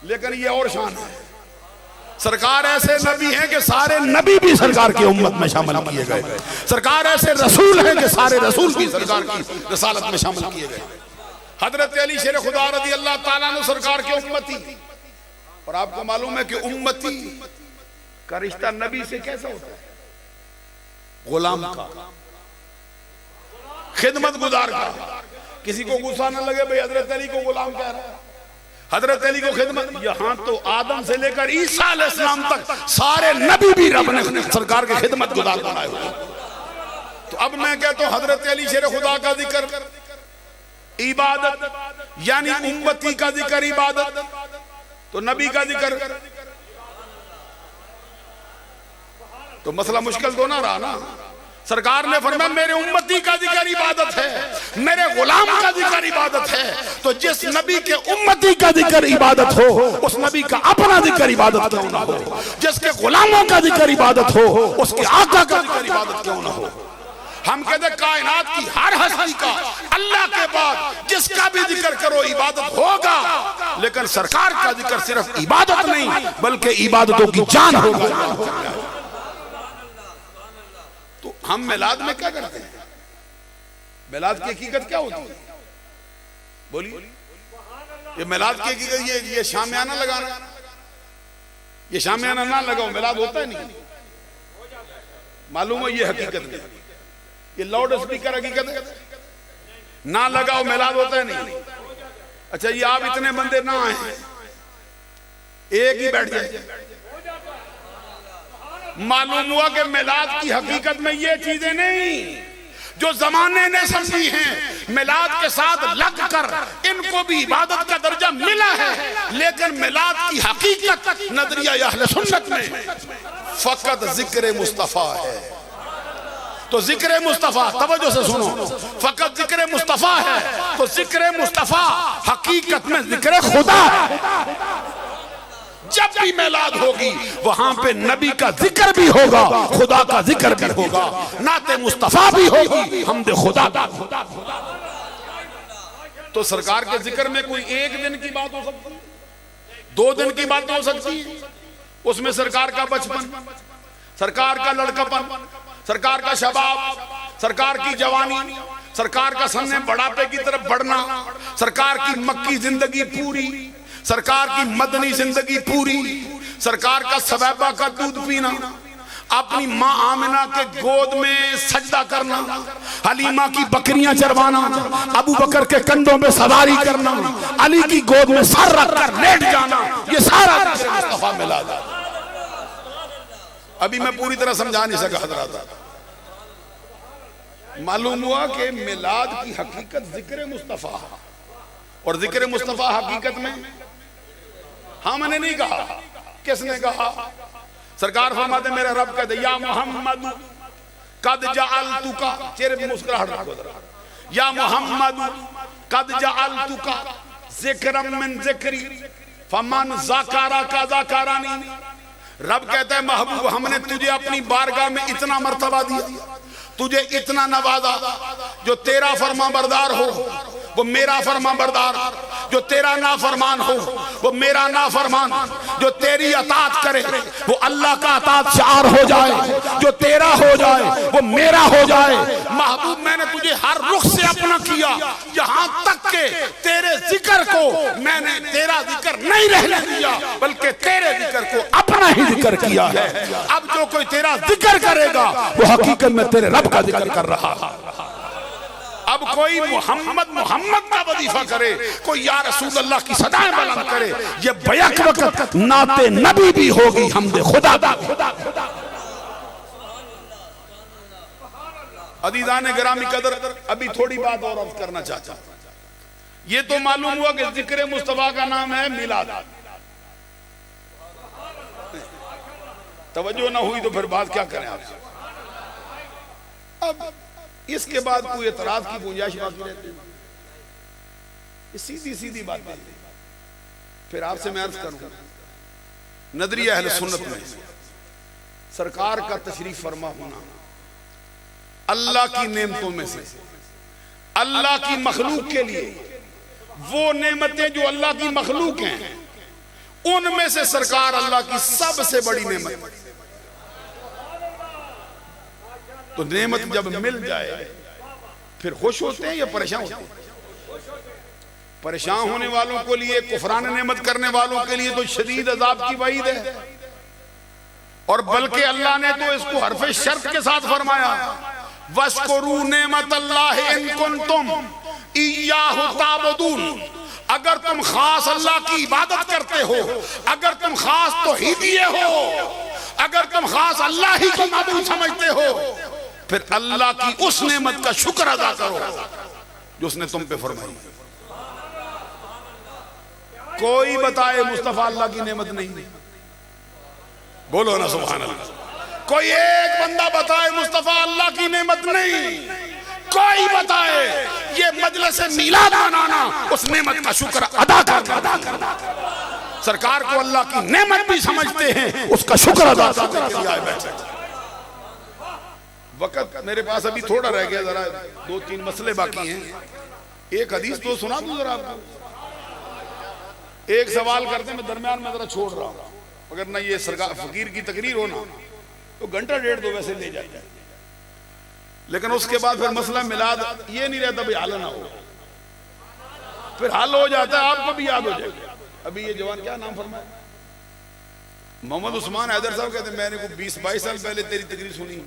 लेकिन ये और शान है, सरकार ऐसे नबी हैं कि सारे नबी भी सरकार की उम्मत में शामिल किए गए। सरकार ऐसे रसूल हैं कि सारे रसूल भी सरकार की रसालत में शामिल किए गए। हजरत अली शेर खुदा रज़ी अल्लाह ताला ने सरकार के उम्मती, और आपको मालूम है कि उम्मती का रिश्ता नबी से कैसा होता है? गुलाम का, खिदमत गुजार का। किसी को गुस्सा न लगे भाई हजरत अली को गुलाम कह रहा है, हजरत अली को खिदमत। यहां तो आदम से लेकर ईसा अलैहिस्सलाम तक सारे नबी भी रब ने सरकार के खिदमत गुजार बनाए हुए। तो अब मैं कहता हूं हजरत अली शेर खुदा का जिक्र इबादत, यानी उम्मती का जिक्र इबादत, तो नबी का जिक्र तो मसला मुश्किल तो ना रहा ना। सरकार ने फरमाया मेरे उम्मती का जिक्र इबादत है, मेरे गुलाम का जिक्र इबादत है। तो जिस नबी के उम्मती का जिक्र इबादत हो, उस नबी का अपना जिक्र इबादत क्यों ना हो? जिसके गुलामों का जिक्र इबादत हो, उसके आका का जिक्र इबादत क्यों ना हो? हम कहते कायनात की हर हस्ती का अल्लाह के बाद जिसका भी जिक्र करो इबादत होगा, लेकिन सरकार का जिक्र सिर्फ इबादत नहीं बल्कि इबादतों की जान होगा। तो हम मिलाद में क्या करते हैं? मिलाद की हकीकत क्या होती है? बोलिए। ये मिलाद की ये शामियाना लगाना, ये शामियाना ना लगाओ मिलाद होता है नहीं, मालूम है ये हकीकत नहीं, ये लाउड स्पीकर हकीकत है, ना लगाओ मिलाद होता है नहीं। अच्छा ये आप इतने बंदे ना आए, एक ही बैठ जाए, मालूम हुआ कि मिलाद की हकीकत में ये चीजें नहीं जो जमाने ने समझी हैं, मिलाद के साथ लगकर इनको भी इबादत का दर्जा मिला है, लेकिन मिलाद की हकीकत नजरिया अहले सुन्नत में फकत जिक्र मुस्तफा है। तो जिक्र मुस्तफा, तवज्जो से सुनो, फकत जिक्र मुस्तफा है, तो जिक्र मुस्तफा हकीकत में जिक्र खुदा है। जब भी मिलाद होगी वहां पे नबी का जिक्र भी होगा, खुदा का जिक्र भी होगा, नाते मुस्तफा भी होगी, हमदे खुदा का। तो सरकार के जिक्र में कोई एक दिन की बात हो सकती है, 2 दिन की बात हो सकती है, उसमें सरकार का बचपन, सरकार का लड़कापन, सरकार का शबाब, सरकार की जवानी, सरकार का सन्ने बढ़ापे की तरफ बढ़ना, सरकार की मक्की जिंदगी पूरी, सरकार की मदनी जिंदगी पूरी, सरकार का सवैबा का दूध पीना, अपनी माँ आमिना के गोद में सजदा करना, हलीमा की बकरियां चरवाना, अबू बकर के कंधों में सवारी करना, अली की गोद में सर रखकर लेट जाना, ये सारा मुस्तफा मिलाद। अभी मैं पूरी तरह समझा नहीं सका हजरात। मालूम हुआ कि मिलाद की हकीकत जिक्र मुस्तफा, और जिक्र मुस्तफा हकीकत में हाँ मैंने नहीं कहा, किसने कहा? सरकार फरमाते मेरा रब कहते या मोहम्मद कद जअलतुका, चेहरे पे मुस्कुराहट रखो जरा, या मोहम्मद कद जअलतुका जिक्रम मिन जिक्री फमन ज़करा का ज़करानी। रब कहता है महबूब हमने तुझे अपनी बारगाह में इतना मर्तबा दिया, तुझे इतना नवाजा, जो तेरा फरमा बरदार हो वो मेरा फरमा बरदार, जो तेरा नाफरमान हो वो मेरा नाफरमान, जो तेरी अतात करे वो अल्लाह का अतात शार हो जाए, जो तेरा हो जाए वो मेरा हो जाए। महबूब मैंने तुझे हर रुख से अपना किया, यहाँ तक के तेरे जिक्र को मैंने तेरा जिक्र नहीं रहने दिया, बल्कि तेरे जिक्र को अपना ही जिक्र किया है। अब जो कोई तेरा जिक्र करेगा वो हकीकत में तेरे रब का जिक्र कर रहा है। अब कोई मोहम्मद मोहम्मद का वजीफा करे, कोई या रसूल अल्लाह की सदाएं बुलंद करे, ये बैक वक्त नाते नबी भी होगी हमदे खुदा दा। अदीदान गिरामी कदर, अभी थोड़ी बात और अर्ज करना चाहता हूं। ये तो मालूम हुआ कि जिक्र मुस्तफा का नाम है मिलाद। तवज्जो ना हुई तो फिर बात क्या करें आपसे। अब इसके बाद कोई एतराज की गुंजाइश बाकी रहती है, ये सीधी सीधी बात है। फिर आपसे मैं अर्ज करूं, नजरिया अहले सुन्नत में सरकार का तशरीफ फरमा होना अल्लाह की नेमतों में से, अल्लाह की मखलूक के लिए वो नेमतें जो अल्लाह की मखलूक हैं, उनमें से सरकार अल्लाह की सबसे बड़ी नेमत। तो नेमत जब मिल जाए फिर खुश होते हैं या परेशान होते हैं? परेशान होने वालों के लिए, कुफरान नेमत करने वालों के लिए तो शदीद अजाब की वईद है। और बल्कि अल्लाह ने तो इसको हरफे शर्त के साथ फरमाया, वस्कुरू नेमत अल्लाह इन कुंतुम इय्याहु ताबुदून। अगर तुम खास अल्लाह की इबादत करते हो, अगर तुम खास तौहीदिये हो, अगर तुम खास अल्लाह ही को माबूद समझते हो, फिर अल्लाह की उस नेमत का शुक्र अदा करो जो उसने तुम पे फरमाई। कोई बताए मुस्तफा अल्लाह की नेमत नहीं? बोलो ना सुभान अल्लाह। कोई एक बंदा बताए मुस्तफा अल्लाह की नेमत नहीं? कोई बताए ये मजलिस मिलाद मनाना उस नेमत का शुक्र अदा करना। सरकार को अल्लाह की नेमत भी समझते हैं, उसका शुक्र अदा करने के लिए आए बैठे। वक्त मेरे पास अभी थोड़ा रह गया, जरा 2-3 मसले बाकी हैं। एक हदीस तो सुना दूं जरा आपको। एक सवाल करते मैं दरमियान में जरा छोड़ रहा हूं, अगर ना ये सरकार फकीर की तकरीर हो ना तो घंटा डेढ़ तो वैसे ले जाए, लेकिन उसके बाद फिर मसला मिलाद ये नहीं रहता भाई आला ना हो। फिर हल हो जाता है, आपको भी याद हो जाएगा। अभी ये जवान क्या नाम फरमाया, मोहम्मद उस्मान हैदर साहब कहते हैं मैंने को 20-22 साल पहले तेरी तकरीर सुनी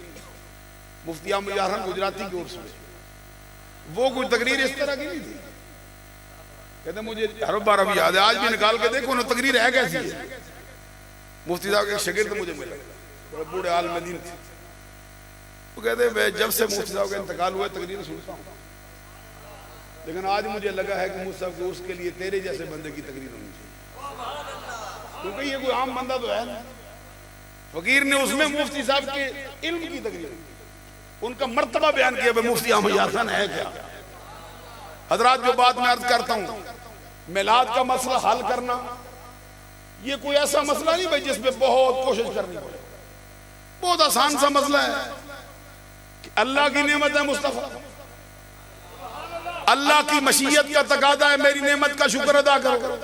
मुफ्ती अहमद यार गुजराती की ओर से। वो कोई तकरीर इस तरह की नहीं थी। कहते मुझे हर बार अभी याद है, आज भी निकाल के देखो ना तकरीर है कैसी है। मुफ्ती साहब के शागिर्द मुझे मिले, बड़े बूढ़े आलिम दीन थे। वो कहते मैं जब से मुफ्ती साहब का इंतकाल हुआ तकरीर सुनता हूँ, लेकिन आज मुझे लगा है कि मुफ्ती साहब को उसके लिए तेरे जैसे बंदे की तकरीर होनी चाहिए, क्योंकि ये कोई आम बंदा तो है ना। फकीर ने उसमें मुफ्ती साहब के इल्म की तकरीर, उनका मर्तबा बयान किया। मुफ्ती अहमद यार खान है क्या। हजरात जो बात मैं अर्ज करता हूं, मिलाद का मसला हल करना ये कोई ऐसा मसला नहीं भाई जिसमें बहुत कोशिश करनी पड़े। बहुत आसान सा मसला है कि अल्लाह की नेमत है मुस्तफा, अल्लाह की मशीयत का तकादा है मेरी नेमत का शुक्र अदा करो,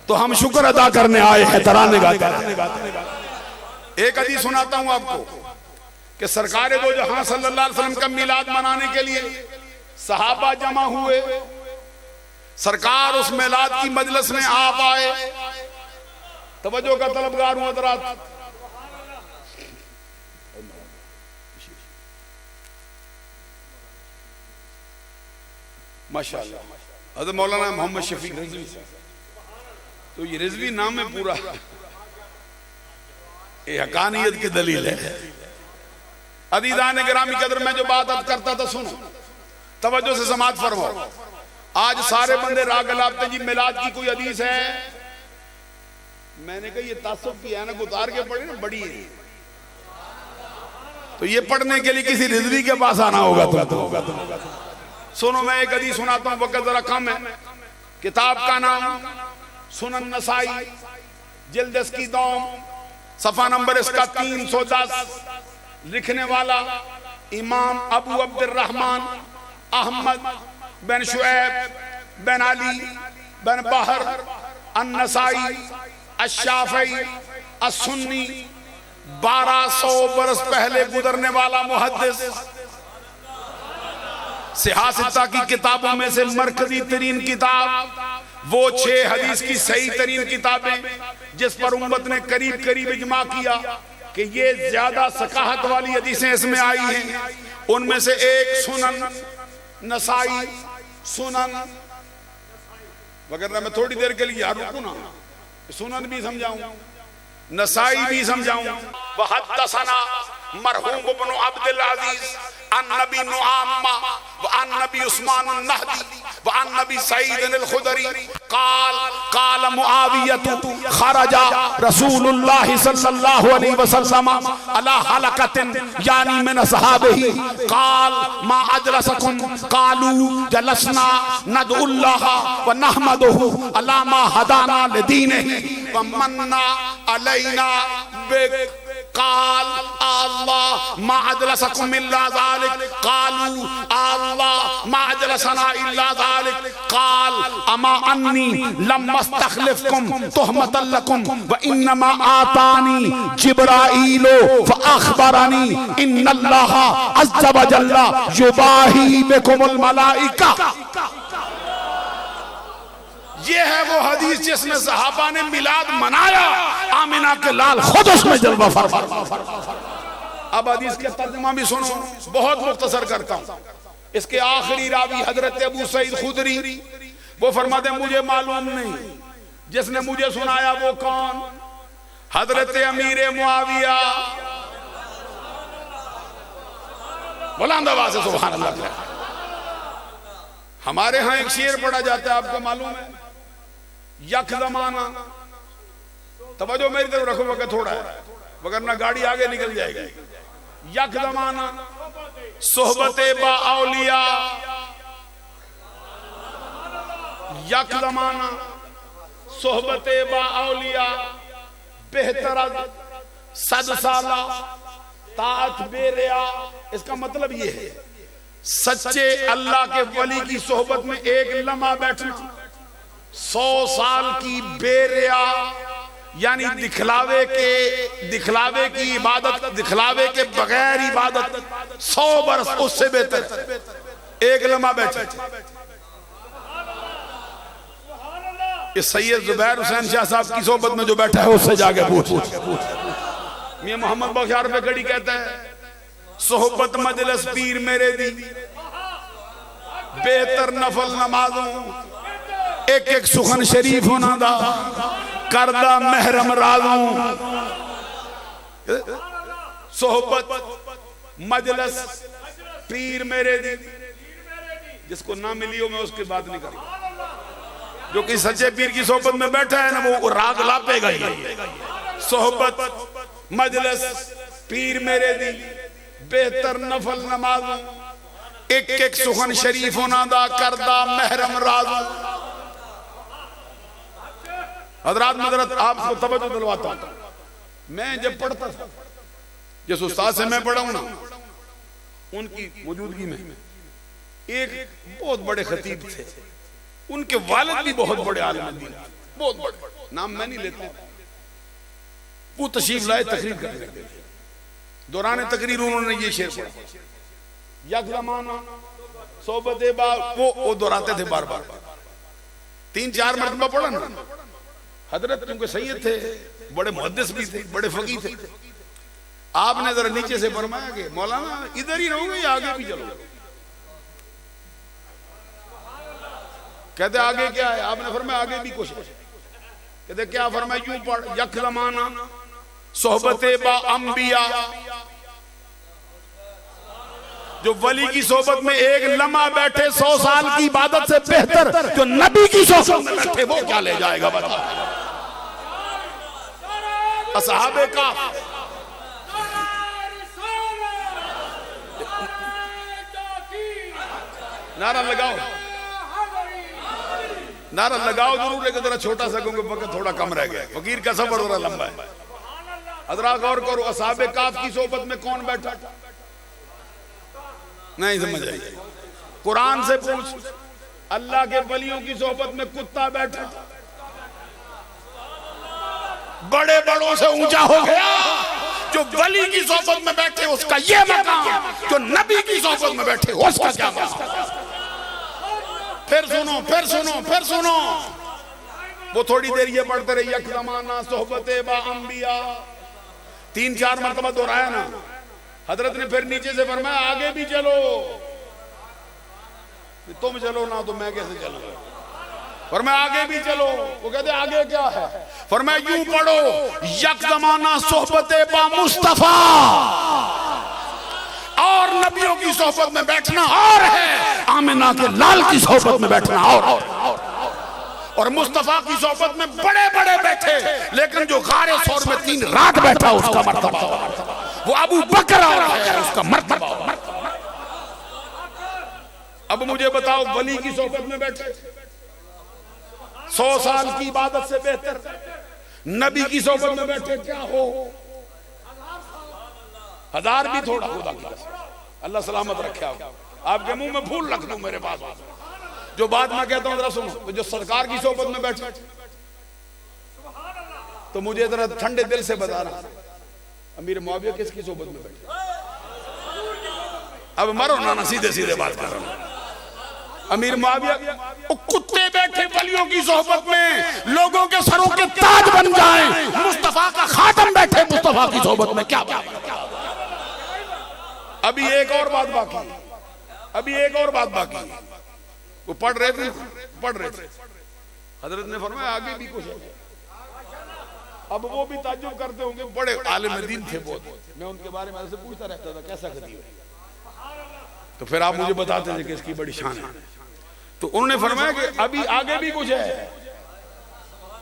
तो हम शुक्र अदा करने आए हैं, तराने गाते हैं। एक हदीस सुनाता हूं आपको कि सरकार दो जहां सल्लल्लाहु अलैहि वसल्लम का मिलाद मनाने के लिए सहाबा जमा हुए। सरकार उस मिलाद की मजलिस में आप आए। तवज्जो का तलबगार हूं हज़रात। माशाअल्लाह हज़रत मौलाना मोहम्मद शफीक रिजवी साहब, तो ये रिजवी नाम है पूरा, ये हकानियत की दलील है। अदीदान गिरामी कदर में जो बात अब करता था सुनो, तवज्जो से समाअत फरमाओ। आज सारे बंदे राग लापते जी मिलाद की कोई हदीस है, मैंने कहा ये तासुब की है ना, उतार के पढ़े ना बड़ी है, तो ये पढ़ने के लिए किसी रिजवी के पास आना होगा तुमको। सुनो मैं एक हदीस सुनाता हूं, वक्त जरा कम है। किताब का नाम सुनन नसाई, जिल्द इसकी दौम, सफा नंबर इसका 310। लिखने वाला इमाम अबू अब्दुर्रहमान अहमद बिन शुएब बिन अली बिन बहर अन-नसाई अश-शाफ़ी अस-सुन्नी, 1200 बरस पहले गुजरने वाला मुहद्दिस। सियासता की किताबों में से मरकजी तरीन किताब, वो 6 हदीस की सही तरीन किताबें जिस पर उम्मत ने करीब करीब इजमा किया कि ये ज्यादा सकाहत वाली हदीसें इसमें आई हैं। उनमें से एक सुनन नसाई, सुनन वगैरह। मैं थोड़ी देर के लिए यार रुकू ना, सुनन भी समझाऊं, नसाई भी समझाऊं। वहद्दसना मरहूम इब्न अब्दुल अजीज अन नबी नुआमा व अन नबी उस्मान अन-नहदी व अन नबी सईद अल-खुदरी काल काल मुआविया खरजा रसूलुल्लाह सल्लल्लाहु अलैहि वसल्लम अला हलकतिन यानी मिन असहाबिही काल मा अजलसकुम कालू जलसना नदउल्लाह व नहमदुहु अला मा हदाना लिदीनिही व मन्ना अलैना बिक काल अल्लाह मा अजलसकुम इल्ला ज़ालिक कालू अल्लाह मा अजलसना इल्ला ज़ालिक काल अमा अन्नी लम अस्तखलिफकुम तुहमतन लकुम व इन्नमा आतानी जिब्राईलो फ अखबरनी इन्नल्लाह अज़्ज़ व जल्ला युबाही बिकुमुल मलाइका। ये है वो हदीस जिसमें सहाबा ने मिलाद मनाया, आमिना के लाल खुद उसमें जलवा फरमा। अब हदीस के तर्जुमा भी सुनो, बहुत मुख्तसर करता हूं। इसके आखिरी रावी हजरत अबू सईद खुदरी, वो फरमाते मुझे मालूम नहीं, जिसने मुझे सुनाया वो कौन? हजरत अमीर मुआविया। बुलंद आवाज से सुभान अल्लाह। हमारे यहाँ एक शेर पढ़ा जाता है, आपको मालूम है, यक जमाना, तवज्जो मेरी तरफ रखो, वक्त थोड़ा है वगरना गाड़ी आगे निकल जाएगी। यक जमाना सोहबते बा औलिया, यक जमाना सोहबते बा औलिया, बेहतर सद साला ताअत बेरिया। इसका मतलब ये है सच्चे अल्लाह के वली की सोहबत में एक लम्हा बैठना 100 साल की बेरिया, यानी दिखलावे की इबादत, दिखलावे के बगैर इबादत 100 बरस उससे बेहतर एक लम्हा बैठे। इस सैयद जुबैर हुसैन शाह साहब की सोबत में जो बैठा है उससे जाके पूछ। मियां मोहम्मद बख्तियार पे गड़ी कहता है सोहबत मजलिस पीर मेरे दी बेहतर नफल नमाजों एक एक सुखन शरीफ होना दा करदा महरम राजों। सोहबत मजलिस पीर मेरे दी, जिसको ना मिली हो मैं उसकी बात नहीं करूंगा। जो कि सच्चे पीर की सोहबत में बैठा है ना वो राग लापेगा ही। सोहबत मजलिस पीर मेरे दी बेहतर नफल नमाजों एक एक सुखन शरीफ होना दा करदा महरम राजों। हजरात मदरत आपको तवज्जो दिलवाता हूं, मैं जब पढ़ता था जिस उस्ताद से मैं पढ़ा हूं ना उनकी मौजूदगी में एक बहुत बड़े खतीब थे, उनके वालिद भी बहुत बड़े आलिम दीन, बहुत बड़े, नाम मैं नहीं लेता। वो तशरीफ लाए तकरीर करने के लिए, दौरान तकरीर उन्होंने ये शेर पढ़ा यक ज़माना सोबत बार, वो दोहराते थे बार बार, 3-4 मरतबा पढ़ा ना। हजरत क्योंकि सैयद थे, बड़े मुहद्दिस भी थे, बड़े फकीह थे, आपने जरा नीचे से फरमाया कि मौलाना इधर ही रहोगे या आगे भी चलोगे? कहते आगे क्या है? आपने फरमाया आगे भी कुछ है। कहते क्या फरमाया? यूं पढ़ यक ज़माना सोहबत बा अंबिया, जो वली की सोहबत में एक लम्हा बैठे 100 साल की इबादत से बेहतर जो नबी की सोहबत में बैठे वो क्या ले जाएगा बता। असहाबे का नारा लगाओ, नारा लगाओ जरूर, लेकिन जरा छोटा सा क्योंकि वक्त थोड़ा कम रह गया, फकीर का सफर थोड़ा लंबा है। हजरा गौर करो, असहाबे काफ की सोहबत में कौन बैठा? नहीं समझ आई? कुरान से पूछ, अल्लाह के वलियों की सोहबत में कुत्ता बैठा, बड़े बड़ों से ऊंचा हो गया। जो वली की सोहबत में बैठे उसका ये मकाम, जो नबी की सोहबत में बैठे उसका क्या मकाम। फिर सुनो, फिर सुनो, फिर सुनो, वो थोड़ी देर ये पढ़ते रहे यक ज़माना सोहबत बा अंबिया, 3-4 मरतबा दोहराया ना। हजरत ने फिर नीचे से फरमाया आगे भी चलो, तुम चलो ना तो मैं कैसे चलूंगा? फरमाया आगे भी चलो, वो कहते आगे क्या है? फरमाया यूं पढ़ो यक ज़माना सोहबत बा मुस्तफा, और नबियों की सोहबत में बैठना और है, आमिना के लाल की सोहबत में बैठना और मुस्तफा की सोहबत में बड़े बड़े बैठे, लेकिन जो गारे सौर में 3 रात बैठा उसका मर्तबा, वो अबू बकर है उसका मर्तबा। अब मुझे बताओ, वली की सोहबत में बैठे 100 साल की इबादत से बेहतर, नबी की सोहबत में बैठे क्या हो? 1000 भी थोड़ा, खुदा की अल्लाह सलामत रखे आपके मुंह में फूल रख दूं मेरे पास। जो बात मैं कहता हूं जरा सुनो, जो सरकार की सोहबत में बैठे तो मुझे जरा ठंडे दिल से बताना, अमीर मुआविया किसकी सोहबत में बैठे? अब मरो ना, सीधे सीधे बात कर रहा हूं। अमीर मुआविया कुत्ते बैठे वलियों की सोहबत में लोगों के सरों के ताज बन जाएं, मुस्तफा का खातम बैठे मुस्तफा की सोहबत में क्या बात? अभी एक और बात बाकी, अभी एक और बात बाकी। वो पढ़ रहे थे, हजरत ने फरमाया आगे भी कुछ है। अब वो भी ताज्जुब करते होंगे, बड़े आलिम दीन थे बहुत, मैं उनके बारे में ऐसे पूछता रहता था कैसा खतीब है, तो फिर आप मुझे बताते थे कि इसकी बड़ी शान है। तो उन्होंने फरमाया कि अभी आगे भी कुछ है।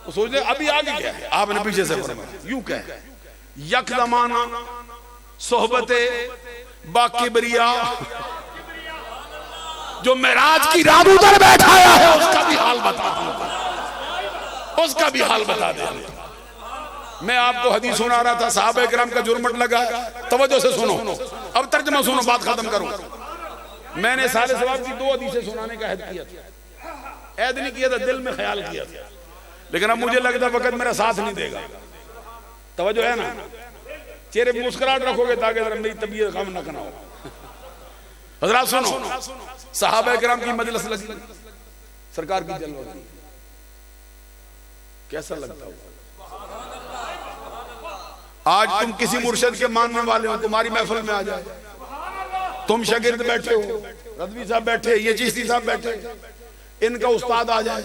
तो सोचते अभी आगे क्या है? आपने पीछे से फरमाया यूं कह यक ज़माना सोहबत बाकिबरिया, जो मेराज की रात उधर बैठाया है उसका भी हाल बता दो, उसका भी हाल बता दे। मैं आपको हदीस सुना रहा था, सहाबा किराम का जुर्मट लगा, तवज्जो से सुनो, अब तर्जुमा सुनो, बात खत्म करूं। मैंने साले सवाब की 2 हदीसें सुनाने का ऐद किया था, ऐद नहीं किया था, दिल में ख्याल किया था, लेकिन अब मुझे लगता है वक्त मेरा साथ नहीं देगा। तवज्जो है ना? चेहरे पे मुस्कुराहट रखोगे ताकि मेरी तबीयत कम न कराओ। हज़रात सुनो, सहाबा किराम की मजलिस लगी, सरकार की जलवा लगी, कैसा लगता हो? आज तुम किसी मुर्शिद के मानने वाले हो, तुम्हारी महफिल में आ जाए, तुम शागिर्द बैठे हो, रज़वी साहब बैठे, ये चिश्ती साहब बैठे, इनका उस्ताद आ जाए,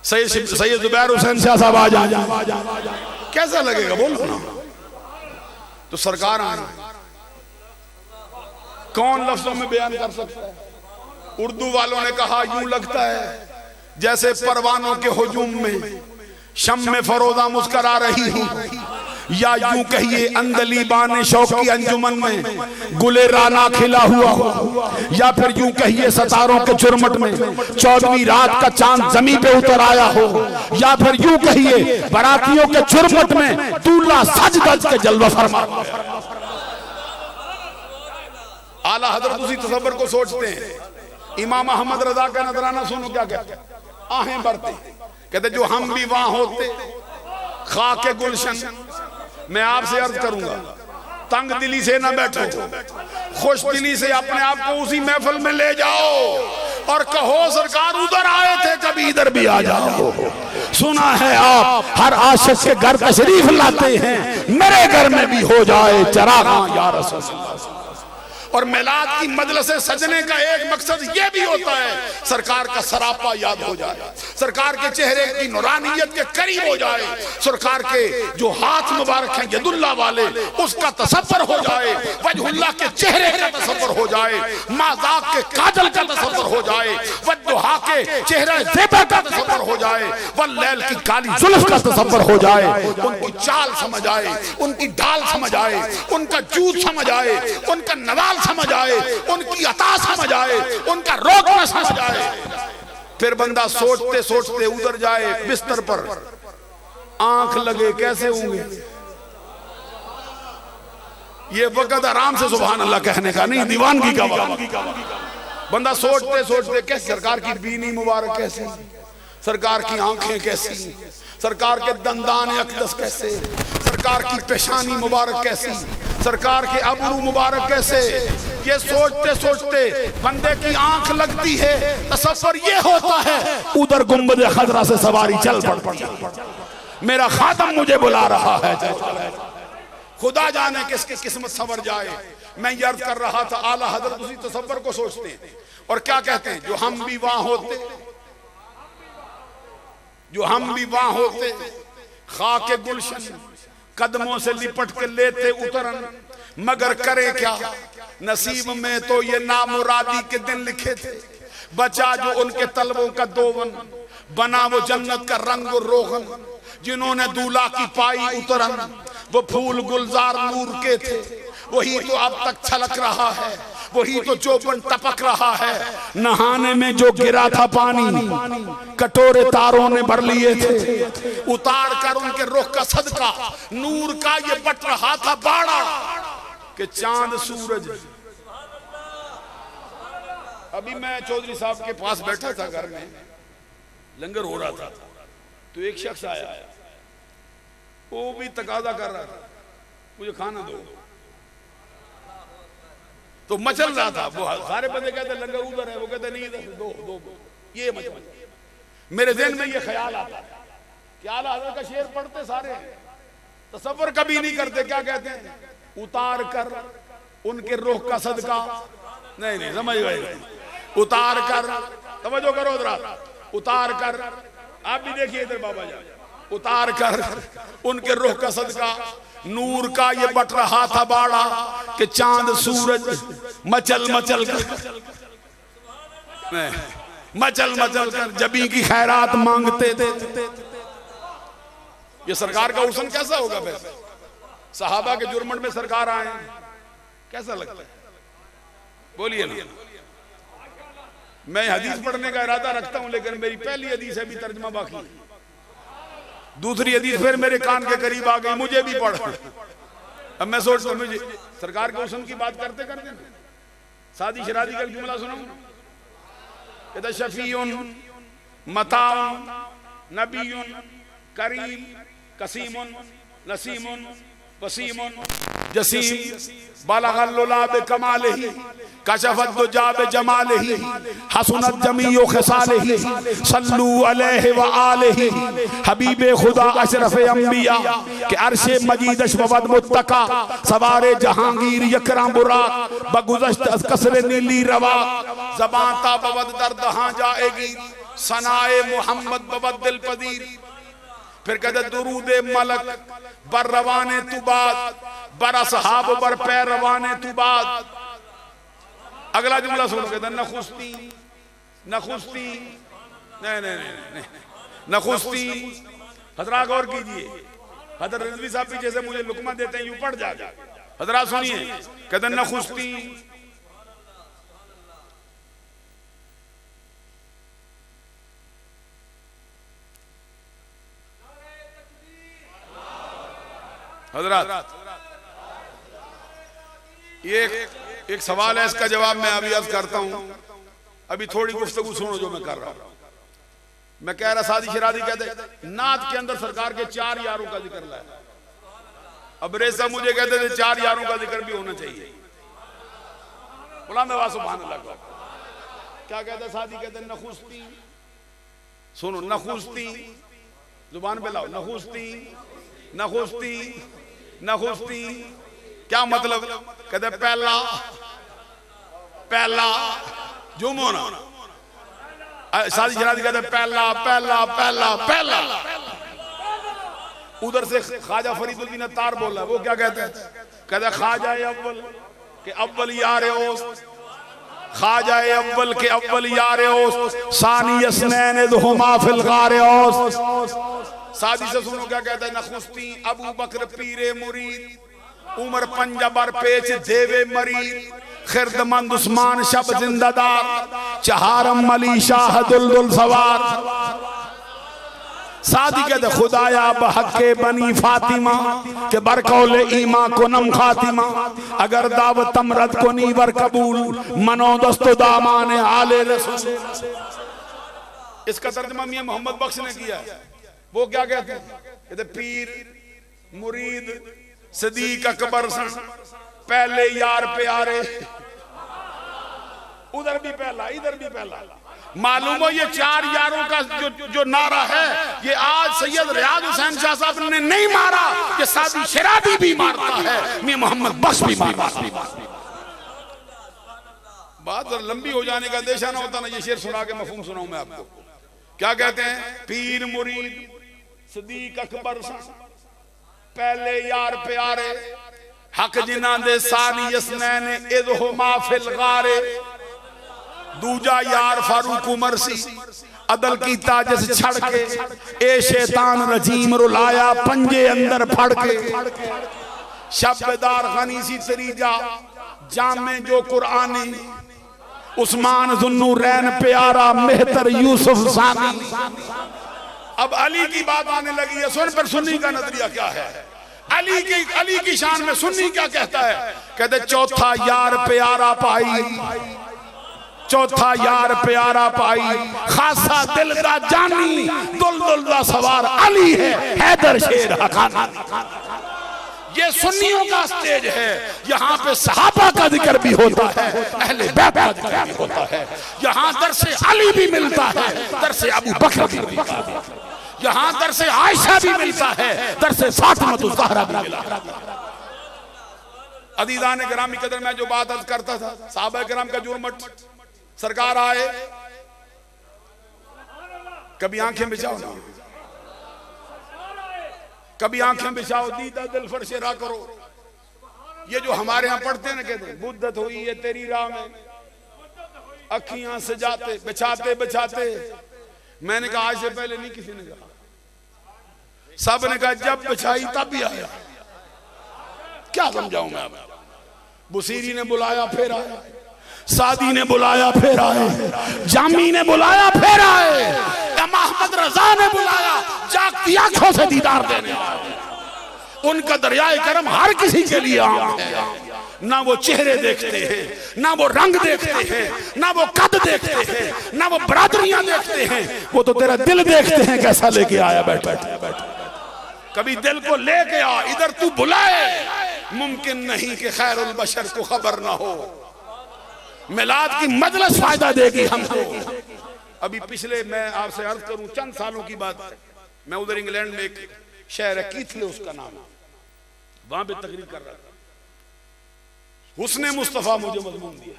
सैयद जुबैर हुसैन शाह साहब आ जाए, कैसा लगेगा बोलो ना? तो सरकार आए, कौन लफ्जों में बयान कर सकता है? उर्दू वालों ने कहा यूं लगता है जैसे परवानों के हुजूम में शम में फरोजा मुस्करा रही हूं, या यूं कहिए अंदलीबान शौक की अंजुमन में गुले राना खिला हुआ हो, या फिर यूं कहिए सितारों के झुरमुट में 14वीं रात का चांद जमीन पे उतर आया हो, या फिर यूं कहिए बारातियों के झुरमुट में दूल्हा सज धज के जलवा फरमा। आला हजरत उसी तसव्वुर को सोचते हैं। इमाम अहमद रजा का नजराना सुनो क्या कहते हैं, आहें भरते कहते जो हम भी वहां होते खाके गुलशन। मैं आपसे अर्ज करूंगा, तंग दिली से ना बैठो, खुश दिली से अपने आप को उसी महफिल में ले जाओ और कहो सरकार उधर आए थे, कभी इधर भी आ जाओ। सुना है आप हर आशिक के घर तशरीफ लाते हैं, मेरे घर में भी हो जाए चरागां या रसूल अल्लाह। और मिलाद की मजलिस से सजने का एक मकसद यह भी होता है सरकार का सरापा याद हो जाए, सरकार के चेहरे की नूरानियत के करीब हो जाए, सरकार के जो हाथ मुबारक हैं यदुल्लाह वाले उसका तसव्वुर हो जाए, वजहुल्लाह के चेहरे का तसव्वुर हो जाए, माज़ाक के काजल का तसव्वुर हो जाए, वद्दुहा के चेहरे ज़ेबा का तसव्वुर हो जाए, वल्लैल की काली जुल्फ का तसव्वुर हो जाए, उनकी चाल समझ आए, उनकी ढाल समझ आए, उनका जूद समझ आए, उनका नवाल समझ आए, उनकी अता समझ आए, उनका रोकना समझ आए। फिर बंदा सोचते सोचते उधर जाए बिस्तर पर, आंख लगे कैसे होंगे? ये वक्त आराम से सुभान अल्लाह कहने का नहीं, दीवानगी का वक्त। बंदा सोचते सोचते कैसे सरकार की बीनी मुबारक कैसी, सरकार की आंखें कैसी, सरकार के दंदान अकदस कैसे, सरकार की पेशानी मुबारक कैसी, सरकार के अबरू मुबारक कैसे। ये सोचते सोचते बंदे की आंख लगती है, तसव्वुर ये होता है उधर गुंबद खजरा से सवारी चल पड़, मेरा खातम मुझे बुला रहा है। खुदा जाने किसकी किस्मत संवर जाए। मैं ये अर्ज कर रहा था, आला हजरत उसी तसव्वुर को सोचते हैं और क्या कहते हैं, जो हम भी वहां होते, जो हम भी वहां होते खाके गुलशन कदमों से लिपट के लेते उतरन, मगर करे क्या नसीब में तो ये नामुरादी के दिन लिखे थे। बचा जो उनके तलबों का दोवन, बना वो जन्नत का रंग रोगन, जिन्होंने दूल्हा की पाई उतरन, वो फूल गुलजार नूर के थे। वही तो अब तक छलक रहा है, वही तो चौपन टपक रहा है। नहाने में जो गिरा था पानी कटोरे तारों ने भर लिए थे, उतार कर उनके रुख का सदका नूर का ये बट रहा था बाड़ा कि चांद सूरज। अभी मैं चौधरी साहब के पास बैठा था, घर में लंगर हो रहा था, तो एक शख्स आया, वो भी तकाजा कर रहा था मुझे खाना दो, तो मचल रहा था। वो सारे बंदे कहते लंगर उधर है, वो कहते नहीं इधर दो दो, ये मचल। मेरे ज़हन में ये ख्याल आता कि आला हज़रत का शेर पढ़ते सारे, तसव्वुर कभी नहीं करते। क्या कहते हैं, उतार कर उनके रुख का सदका, नहीं समझ गए, उतार कर, समझो करो जरा, उतार कर, आप भी देखिए इधर बाबा जान, उतार कर उनके रुख का सदका नूर का ये बट रहा था बाड़ा कि चांद सूरज मचल मचल कर, मचल मचल कर जबी की खैरात मांगते थे। ये सरकार का हुस्न कैसा होगा? वैसे सहाबा के जुर्मन में सरकार आए, कैसा लगता है? बोलिए ना। मैं हदीस पढ़ने का इरादा रखता हूं, लेकिन मेरी पहली हदीस है, अभी तर्जमा बाकी, दूसरी हदीस फिर मेरे कान के करीब आ गई, मुझे भी पढ़। अब मैं सोचता हूं मुझे सरकार के हुस्न की बात करते करते शादी शरादी का जुमला सुनाऊं, कहता शफीउन मताउन नबीउन करीम कसीमुन नसीमुन वसीमुन जसीम बलगल लुला बिकमालिही कशफत दुजा बिजमालिही हसनत जमीउ खिसालिही सल्लू अलैहि व आलिही हबीबे खुदा अशरफे अंबिया के अर्शे मजीद अशबद मुत्तका सवारे जहांगीर यकराम बुराक बगुज़श्त अज़ कसरे नीली रवा ज़बान ता बवद दर्द हाँ जाएगी सनाए मोहम्मद बवद दिल पदीर। फिर कहते दुरूदे मलक बर रवाने तू बात बर असहाब बर पैर रवाने तू बात। अगला जुमला सुनो, कहते नखुस्ती नखुस्ती नहीं नहीं नहीं नखुस्ती। हजरा गौर कीजिए, हजरत रिजवी साहब पीछे से मुझे लुकमा देते हैं, यूं पड़ जाएगा। हजरा सुनिए, कहते नखुस्ती हजरत ये एक सवाल है, इसका जवाब मैं अभी अर्ज करता हूं। अभी थोड़ी गुफ्तगू सुनो जो मैं कर रहा हूं। मैं कह रहा सादी शरादी कहते नात के अंदर सरकार के 4 यारों का जिक्र लाया। अब रेसा मुझे कहते थे 4 यारों का जिक्र भी होना चाहिए। गुलाम नवाज सुभान अल्लाह क्या कहते सादी कहते नखुस्ती। सुनो नखुस्ती, जुबान पे लाओ, नखुस्ती नखुस्ती नखुस्ती क्या मतलब? कहते पहला पहला जुमोना शादी शरादी कहते पहला पहला पहला पहला। उधर से ख्वाजा फरीदुद्दीन अत्तार बोला, वो क्या कहते हैं? कहते ख्वाजा अव्वल के अव्वल यार ओस, ख्वाजा अव्वल के अव्वल यार ओस, सानी यसनैन दुहुमा फिल गार ओस। सादी से सुनो क्या कहते हैं? नखुस्ती अबू बकर पीरे मुरीद उमर पंजबर पेच देवे मरीद खिरदमंद उस्मान शब जिंदादार चहारम मली शाह दुलदुल सवार। सादी कहते खुदाया बहके बनी फातिमा के बरकौले ईमा को नम खातिमा अगर दावत तमरद को नीवर कबूल मनो दस्तो दामान आले रसूल। इसका तर्जुमा मियां मोहम्मद बख्श ने किया। वो क्या कहते हैं? कहते पीर मुरीद सदीक अकबर पहले यार प्यारे। उधर भी पहला इधर भी पहला। मालूम हो ये 4 यारों का जो नारा है ये आज सैयद रियाज हुसैन शाह साहब ने नहीं मारा, ये सादी शरादी भी मारता है, मियां मोहम्मद बख्श भी मारता है। बात लंबी हो जाने का अंदेशा ना होता ना, ये शेर सुना के मफहूम सुनाऊं मैं आपको। क्या कहते हैं? पीर मुरीद सदीक अकबर पहले यार प्यारे हक जिन्हां दे सानी यसनैन इदहुमा फिल गारे। दूजा यार फारूक उमर सी अदल कीता जिस छड़ के ए शैतान रजीम रुलाया पंजे अंदर फड़ के। शब्बदार गनी सी तरीजा जामे जो कुरानी उस्मान जुन्नू रैन प्यारा मेहतर यूसुफ सानी। अब अली की बात आने लगी है। सुन पर सुन्नी का नजरिया क्या है? अली की शान में सुन्नी क्या कहता है? कहते चौथा यार प्यारा पाई, चौथा यार प्यारा पाई खासा दिल दा जानी दुलदुल दा सवार अली है हैदर शेर हकानी। ये सुन्नियों का स्टेज है, यहाँ पे सहाबा का जिक्र भी होता है, अहले बैत का जिक्र भी होता है, यहाँ दरसे अली भी मिलता है, दरसे अबू बकर भी मिलता है, यहाँ दरसे आयशा भी मिलता है, दरसे फातिमा ज़हरा भी मिला। अदीदान किराम की कदर में जो बात अर्ज करता था, सहाबा किराम का जुर्मट सरकार आए, कभी आंखें बिछाओ ना, कभी आंखें बिछाओ, दीदा दिल फरशेरा करो। ये जो हमारे यहाँ पढ़ते हैं ना, कहते मुद्दत हुई है तेरी राह में, अखियां सजाते बिछाते बिछाते। मैंने कहा आज से पहले नहीं किसी ने कहा, सब ने कहा जब बिछाई तब भी आया। क्या समझाऊं मैं? बुसीरी ने बुलाया फिर आए, सादी ने बुलाया फिर आए, जामी ने बुलाया फिर आए, अहमद रजा ने बुलाया जागती आंखों से दीदार देने आए। उनका दरियाए करम हर किसी के लिए आम है। ना वो चेहरे देखते हैं, ना वो रंग देखते हैं, ना वो कद देखते हैं, ना वो बरादरियां देखते हैं, वो तो तेरा दिल देखते हैं कैसा लेके आया बैठ बैठ। कभी दिल को ले गया इधर तू बुलाए, मुमकिन नहीं कि खैरुल बशर को खबर ना हो। मिलाद की मजलिस फायदा देगी हमको। अभी पिछले, मैं आपसे अर्ज करूं, चंद सालों की बात, मैं उधर इंग्लैंड में एक शहर है कीथले उसका नाम, वहां पे तकरीर कर रहा था। हुस्ने मुस्तफा मुझे मजमून दिया,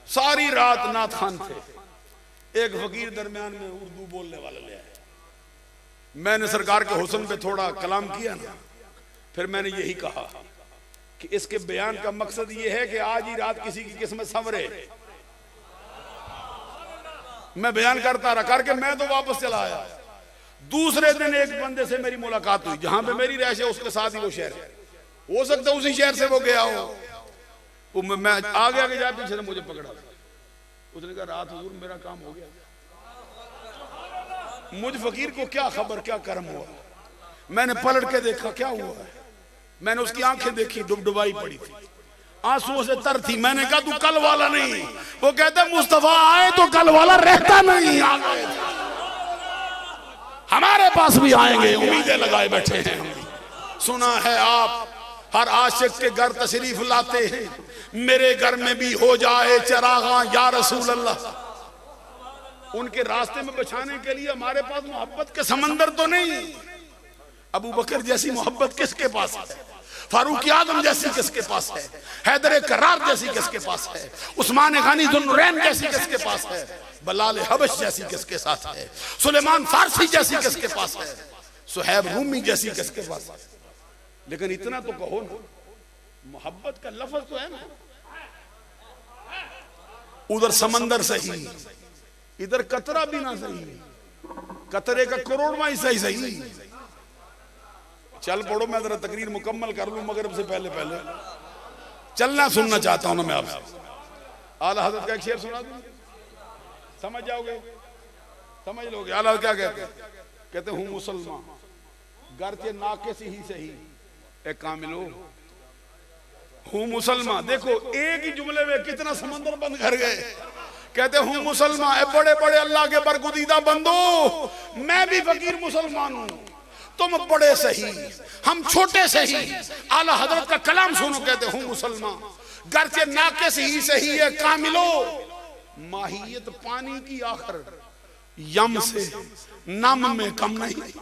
सारी रात नात खान थे, एक फकीर दरमियान में उर्दू बोलने वाला ले आया। मैंने सरकार के हुस्न पे थोड़ा कलाम किया ना, फिर मैंने यही कहा कि इसके बयान का मकसद ये है कि आज ही रात किसी की किस्मत संवरे। मैं बयान करता रहा, करके मैं तो वापस चला आया। दूसरे दिन एक बंदे से मेरी मुलाकात हुई, जहां पे मेरी रैश है उसके साथ ही वो शहर है, हो सकता है उसी शहर से वो गया हो। वो मैं आगे आगे जा, पीछे से मुझे पकड़ा, उसने कहा रात हुजूर मेरा काम हो गया। मुझ फकीर को क्या खबर क्या कर्म हुआ। मैंने पलट के देखा क्या हुआ है, मैंने उसकी आंखें देखी, डुबडुबाई पड़ी थी, आंसुओं से तर थी। मैंने कहा तू कल वाला नहीं। वो कहता मुस्तफा आए तो कल वाला रहता नहीं, आ गए हमारे पास भी आएंगे, उम्मीदें लगाए बैठे हैं। सुना है आप हर आशिक के घर तशरीफ लाते हैं, मेरे घर में भी हो जाए चरागा या रसूल अल्लाह। उनके रास्ते में बचाने के लिए हमारे पास मोहब्बत के समंदर तो नहीं। अबू बकर जैसी मोहब्बत किसके पास है, फारूक आजम जैसी किसके पास है, हैदर करार जैसी किसके पास है, उस्मान गनी जुन्नूरैन जैसी किसके पास है, बलाल हबश जैसी किसके साथ है, सुलेमान फारसी जैसी किसके पास है, सुहैब रूमी जैसी किसके पास है। लेकिन इतना तो कहो ना, मोहब्बत का लफ्ज तो है ना। उधर समंदर सही, इधर कतरा भी ना सही, कतरे का करोड़वा ही सही सही। चल पड़ो, मैं जरा तकरीर मुकम्मल कर लूं मगरिब से पहले पहले। चलना सुनना चाहता हूं ना मैं आपसे। आला हजरत का एक शेर सुना दूं, समझ जाओगे, समझ लोगे। आला क्या कहते हैं? कहते हूं मुसलमान घर के नाके से ही सही एक कामिलो हूं मुसलमान। देखो एक ही जुमले में कितना समंदर बंद कर गए। कहते हूं मुसलमान, बड़े बड़े अल्लाह के बरगुदीदा बंदो, मैं भी फकीर मुसलमान हूं, तुम बड़े सही हम छोटे सही। आला हजरत का कलाम सुनो, कहते हूं मुसलमान घर के नाके से ही सही है कामिलो, माहियत पानी की आखिर यम से नम में कम नहीं।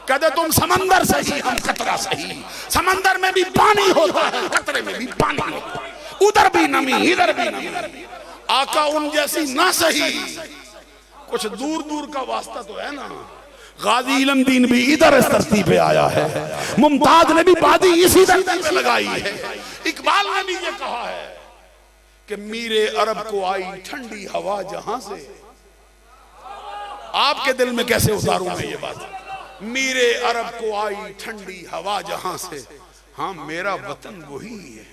कहते तुम समंदर सही हम कतरा सही, समंदर में भी पानी होता है, कतरे में भी पानी होता है, उधर भी नमी इधर भी नमी। आका उन जैसी ना सही, कुछ दूर दूर का वास्ता तो है ना। गाजी इल्मदीन भी इधर इस धरती पे आया है, मुमताज ने भी बादी इसी धरती पे लगाई है। इकबाल ने भी ये कहा है कि मीरे अरब को आई ठंडी हवा जहां से। आपके दिल में कैसे उतारूं मैं ये बात? मीरे अरब को आई ठंडी हवा जहां से, हाँ मेरा वतन वही है।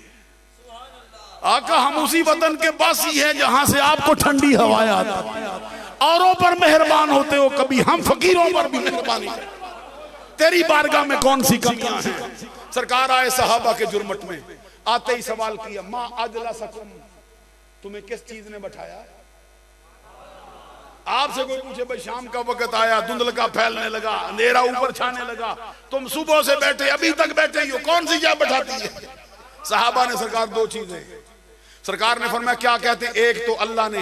आका हम उसी वतन के बासी हैं जहां से आपको ठंडी हवाएं आती। औरों पर मेहरबान होते हो, कभी हम फकीरों पर भी मेहरबानी करें। तेरी बारगाह में कौन सी कमियां हैं? सरकार आए सहाबा के जुर्मट में, आते ही सवाल किया मां अजला सकुम, तुम्हें किस चीज ने बैठाया? आपसे कोई पूछे भाई शाम का वक्त आया, धुंधल का फैलने लगा, अंधेरा ऊपर छाने लगा, तुम सुबह से बैठे अभी तक बैठे ही हो, कौन सी क्या बैठाती है? सहाबा ने सरकार दो चीजें, सरकार ने फरमाया क्या कहते? एक तो अल्लाह ने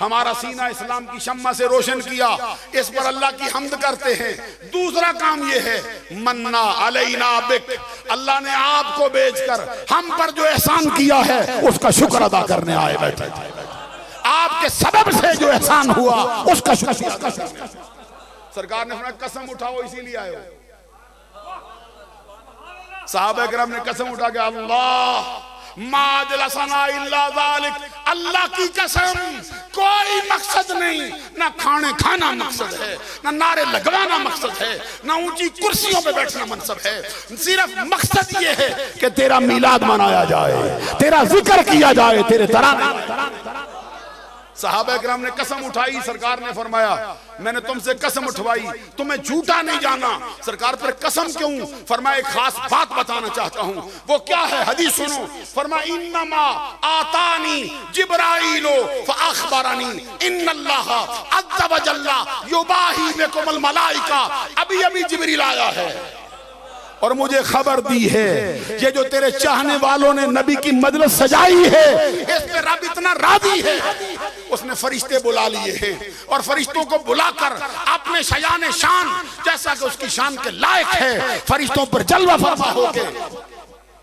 हमारा सीना इस्लाम की शम्मा से रोशन किया, इस पर अल्लाह की हम्द करते हैं। दूसरा काम ये है मन्ना अलैना बिक, अल्लाह ने आपको बेचकर हम पर जो एहसान किया है उसका शुक्र अदा करने आए बैठे। आपके सबब से जो एहसान हुआ उसका शुक्र। सरकार ने फरमाया कसम उठाओ इसीलिए आए हो। सहाबा किराम ने कसम उठा के अल्लाह अल्लाह की कसम कोई मकसद नहीं, ना खाने खाना मकसद है, ना नारे लगवाना मकसद है, ना ऊंची कुर्सियों पे बैठना मनसब है। सिर्फ मकसद ये है कि तेरा मिलाद मनाया जाए, तेरा जिक्र किया जाए, तेरे तराने। सहाबा किराम ने कसम उठाई, सरकार ने फरमाया मैंने तुमसे कसम उठवाई, तुम्हें झूठा नहीं जाना। सरकार पर कसम क्यों? फरमाया एक खास बात बताना चाहता हूं। वो क्या है? हदीस सुनो। फरमाया इन्नमा आतानी जिब्राइलो फअखबरनी इन्नल्लाह अज़्ज़ व जल्ला युबाही बिकुमुल मलाइका। अभी अभी जिब्रील आया है, और मुझे खबर दी है ये जो तेरे चाहने वालों ने नबी की मजलिस सजाई है इस पे रब इतना राजी है, उसने फरिश्ते बुला लिए हैं और फरिश्तों को बुलाकर अपने शयान शान जैसा कि उसकी शान के लायक है फरिश्तों पर जलवा फरमा होके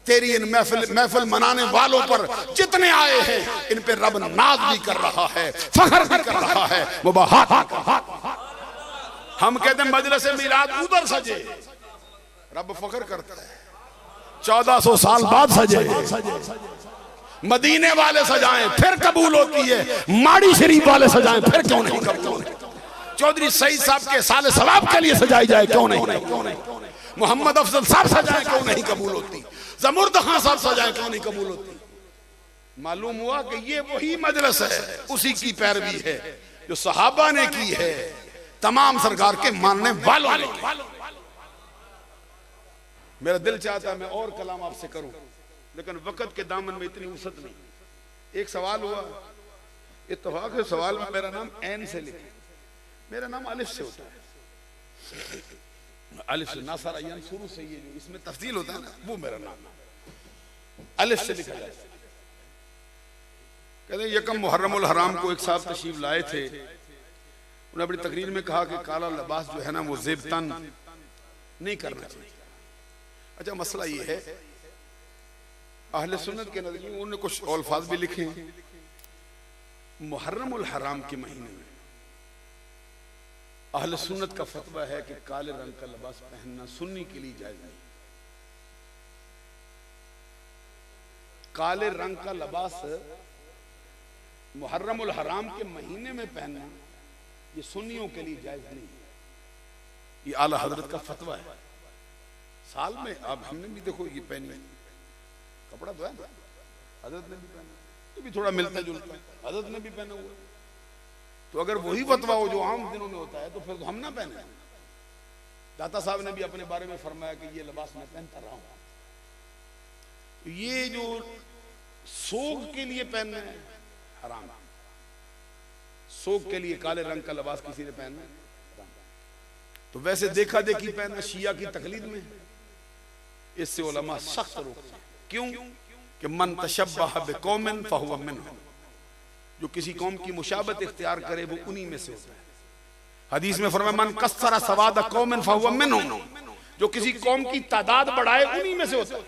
तेरी इन महफिल मनाने वालों पर जितने आए हैं इन पे रब नाज भी कर रहा है, फख्र भी कर रहा है, मुबाहत। हम कहते हैं मजलिस मिलाद उधर सजे, रब फख्र करता है 1400 साल बाद सजे, मदीने वाले सजाएं फिर कबूल होती है, माड़ी शरीफ वाले सजाएं फिर क्यों नहीं कबूल, चौधरी सईद साहब के साले सवाब के लिए सजाई जाए क्यों नहीं, मोहम्मद अफजल साहब सजाएं क्यों नहीं कबूल होती, जमुर्द खान साहब सजाएं क्यों नहीं कबूल होती। मालूम हुआ कि ये वही मजलिस है, उसी की पैरवी है जो सहाबा ने की है, तमाम सरकार के मानने वालों ने। मेरा दिल चाहता है मैं और कलाम आपसे करूं लेकिन वक्त के दामन में इतनी वसत नहीं। एक सवाल हुआ, इत्तेफाक से सवाल में मेरा नाम एन से लिखे, मेरा नाम अलिफ से होता है, अलिफ से नासर अय्यान शुरू से ये जो इसमें तफसील होता है ना वो मेरा नाम अलिफ से लिखा जाता है। कहते यकम मुहर्रमुल हराम को एक साहब तशरीफ लाए थे, उन्होंने अपनी तकरीर में कहा कि काला लिबास जो है ना वो ज़ेबतन नहीं करना चाहिए। अच्छा मसला ये है अहले सुन्नत के नजरिए उन्होंने कुछ अल्फाज भी लिखे हैं, मुहर्रमुल हराम के महीने में अहले सुन्नत का फतवा है कि काले रंग का लिबास पहनना सुन्नी के लिए जायज नहीं। काले रंग का लिबास मुहर्रमुल हराम के महीने में पहनना ये सुन्नियों के लिए जायज नहीं है, ये आला हजरत का फतवा है। साल में अब हमने भी देखो ये पहनी कपड़ा तो है ना, हजरत ने भी पहना, ये भी थोड़ा मिलता जुलता है, हजरत ने भी पहना हुआ। तो अगर वही फतवा हो जो आम दिनों में होता है तो फिर तो हम ना पहने। दाता साहब ने भी अपने बारे में फरमाया कि ये लिबास मैं पहनता रहा हूं। ये जो सोग के लिए पहनना है हराम, सोग के लिए काले रंग का लिबास किसी ने पहनना है। तो वैसे देखा देखी पहनना शिया की तकलीद में, इससे उलमा सख्त रोकते हैं। क्यों कि मन तशब्बह बिकौमिन फहुव मिनहुम, जो किसी कौम की मुशाबत इख्तियार करे वो उन्हीं में से होता है। हदीस में फरमाया मन कस्सरा सवाद कौमिन फहुव मिनहुम, जो किसी कौम की तादाद बढ़ाए उन्हीं में से होता है।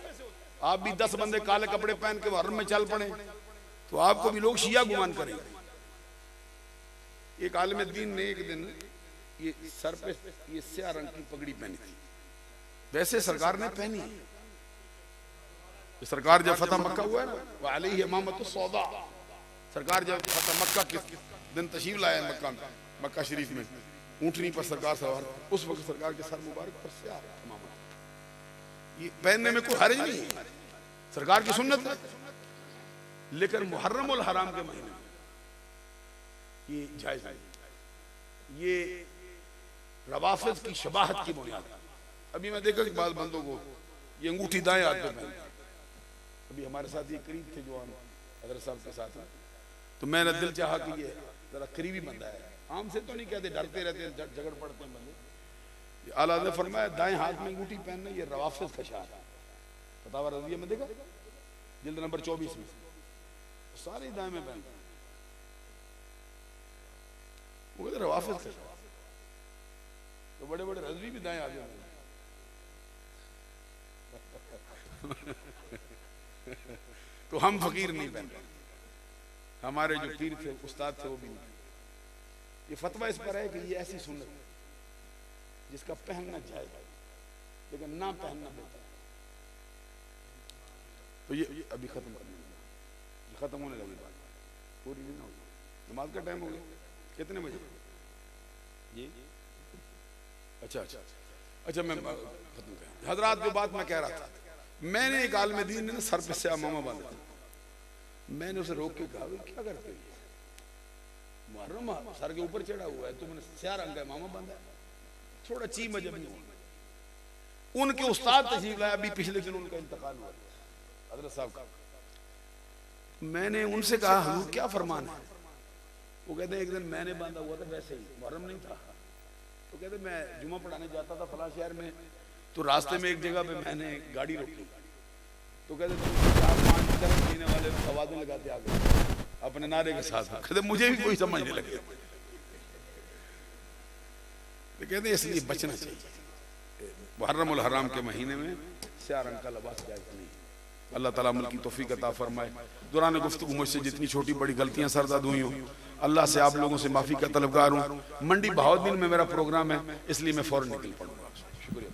आप भी 10 बंदे काले कपड़े पहन के हरम में चल पड़े तो आपको भी लोग शिया गुमान करेंगे। एक आलिम दीन ने एक दिन ये सर पे ये स्याह रंग की पगड़ी पहनी थी, वैसे सरकार ने पहनी है। सरकार जब फतह मक्का हुआ है ना वह अलैहि इमामतुस सौदा, सरकार जब फतह मक्का के दिन तशरीफ लाया मक्का में, मक्का शरीफ में ऊंटनी पर सरकार सवार, उस वक्त सरकार के सर मुबारक पर स्याह इमामत, ये पहनने में कोई हर्ज नहीं है, सरकार की सुन्नत है। लेकिन मुहर्रमुल हराम के महीने में ये जायज नहीं, ये रवाफिज की शबाहत की बुनियाद। अभी मैं देखा कि बाद बंदों को ये अंगूठी दाएं हाथ में पहनते, अभी हमारे साथ ये करीब थे जो हजरत साहब के साथ, तो मेरा दिल चाहा कि ये जरा करीबी बंदा है, आम से तो नहीं कहते, डरते रहते झगड़ पड़ते हैं बंदे। आला ने फरमाया दाएं हाथ में अंगूठी पहनना ये रवाफिज का शार है। फतावा रज़िया में देखा जिल्द नंबर 24 में सारे दाएं में पहनते हैं, वो कहते रवाफिज का शार। तो बड़े बड़े रज़वी भी दाएं आगे हैं। तो हम फकीर नहीं पहनते, हमारे जो पीर थे उस्ताद थे वो भी नहीं। ये फतवा इस पर है कि ये ऐसी सुन्नत है जिसका पहनना जायज है लेकिन ना पहनना बेहतर है। तो ये अभी खत्म करने लगा, ये खत्म होने लगी बात, पूरी नहीं होगी, नमाज का टाइम हो गया। कितने बजे ये? अच्छा अच्छा अच्छा मैं खत्म कर। हजरात जो बात मैं कह रहा था, मैंने एक आलिम दीन ने सर पे स्याह मामा बांधा, मैंने उसे रोक के कहा क्या करते हो, मुहर्रम सर के ऊपर चढ़ा हुआ है, तुमने स्याह रंग का मामा बांधा, थोड़ा ची मजहब नहीं हुआ। उनके उस्ताद तशरीफ लाया, अभी पिछले दिन उनका इंतकाल हुआ हजरत साहब का। मैंने उनसे कहा हुजूर क्या फरमान है? वो कहते एक दिन मैंने बांधा हुआ था, वैसे ही मुहर्रम नहीं था। तो कहते मैं जुमा पढ़ाने जाता था फलां शहर में, तो रास्ते में एक जगह पे मैंने गाड़ी रोकी, तो कहते तुम 4-5 दर्द पीने वाले आवाजें लगाते आ गए अपने नारे के साथ। कहते मुझे भी कोई समझने लगे। तो कहते इसलिए बचना चाहिए। मुहर्रम हराम के महीने में स्याह रंग का लिबास जायज नहीं। अल्लाह ताला अमल की तौफीक अता फरमाए। दौरान गुफ्तगू मुझसे जितनी छोटी बड़ी गलतियां सरजद हुई हों, अल्लाह से आप लोगों से माफी का तलबगार हूँ। मंडी बहाउद्दीन में मेरा प्रोग्राम है, इसलिए मैं फौरन निकल पड़ूंगा। शुक्रिया।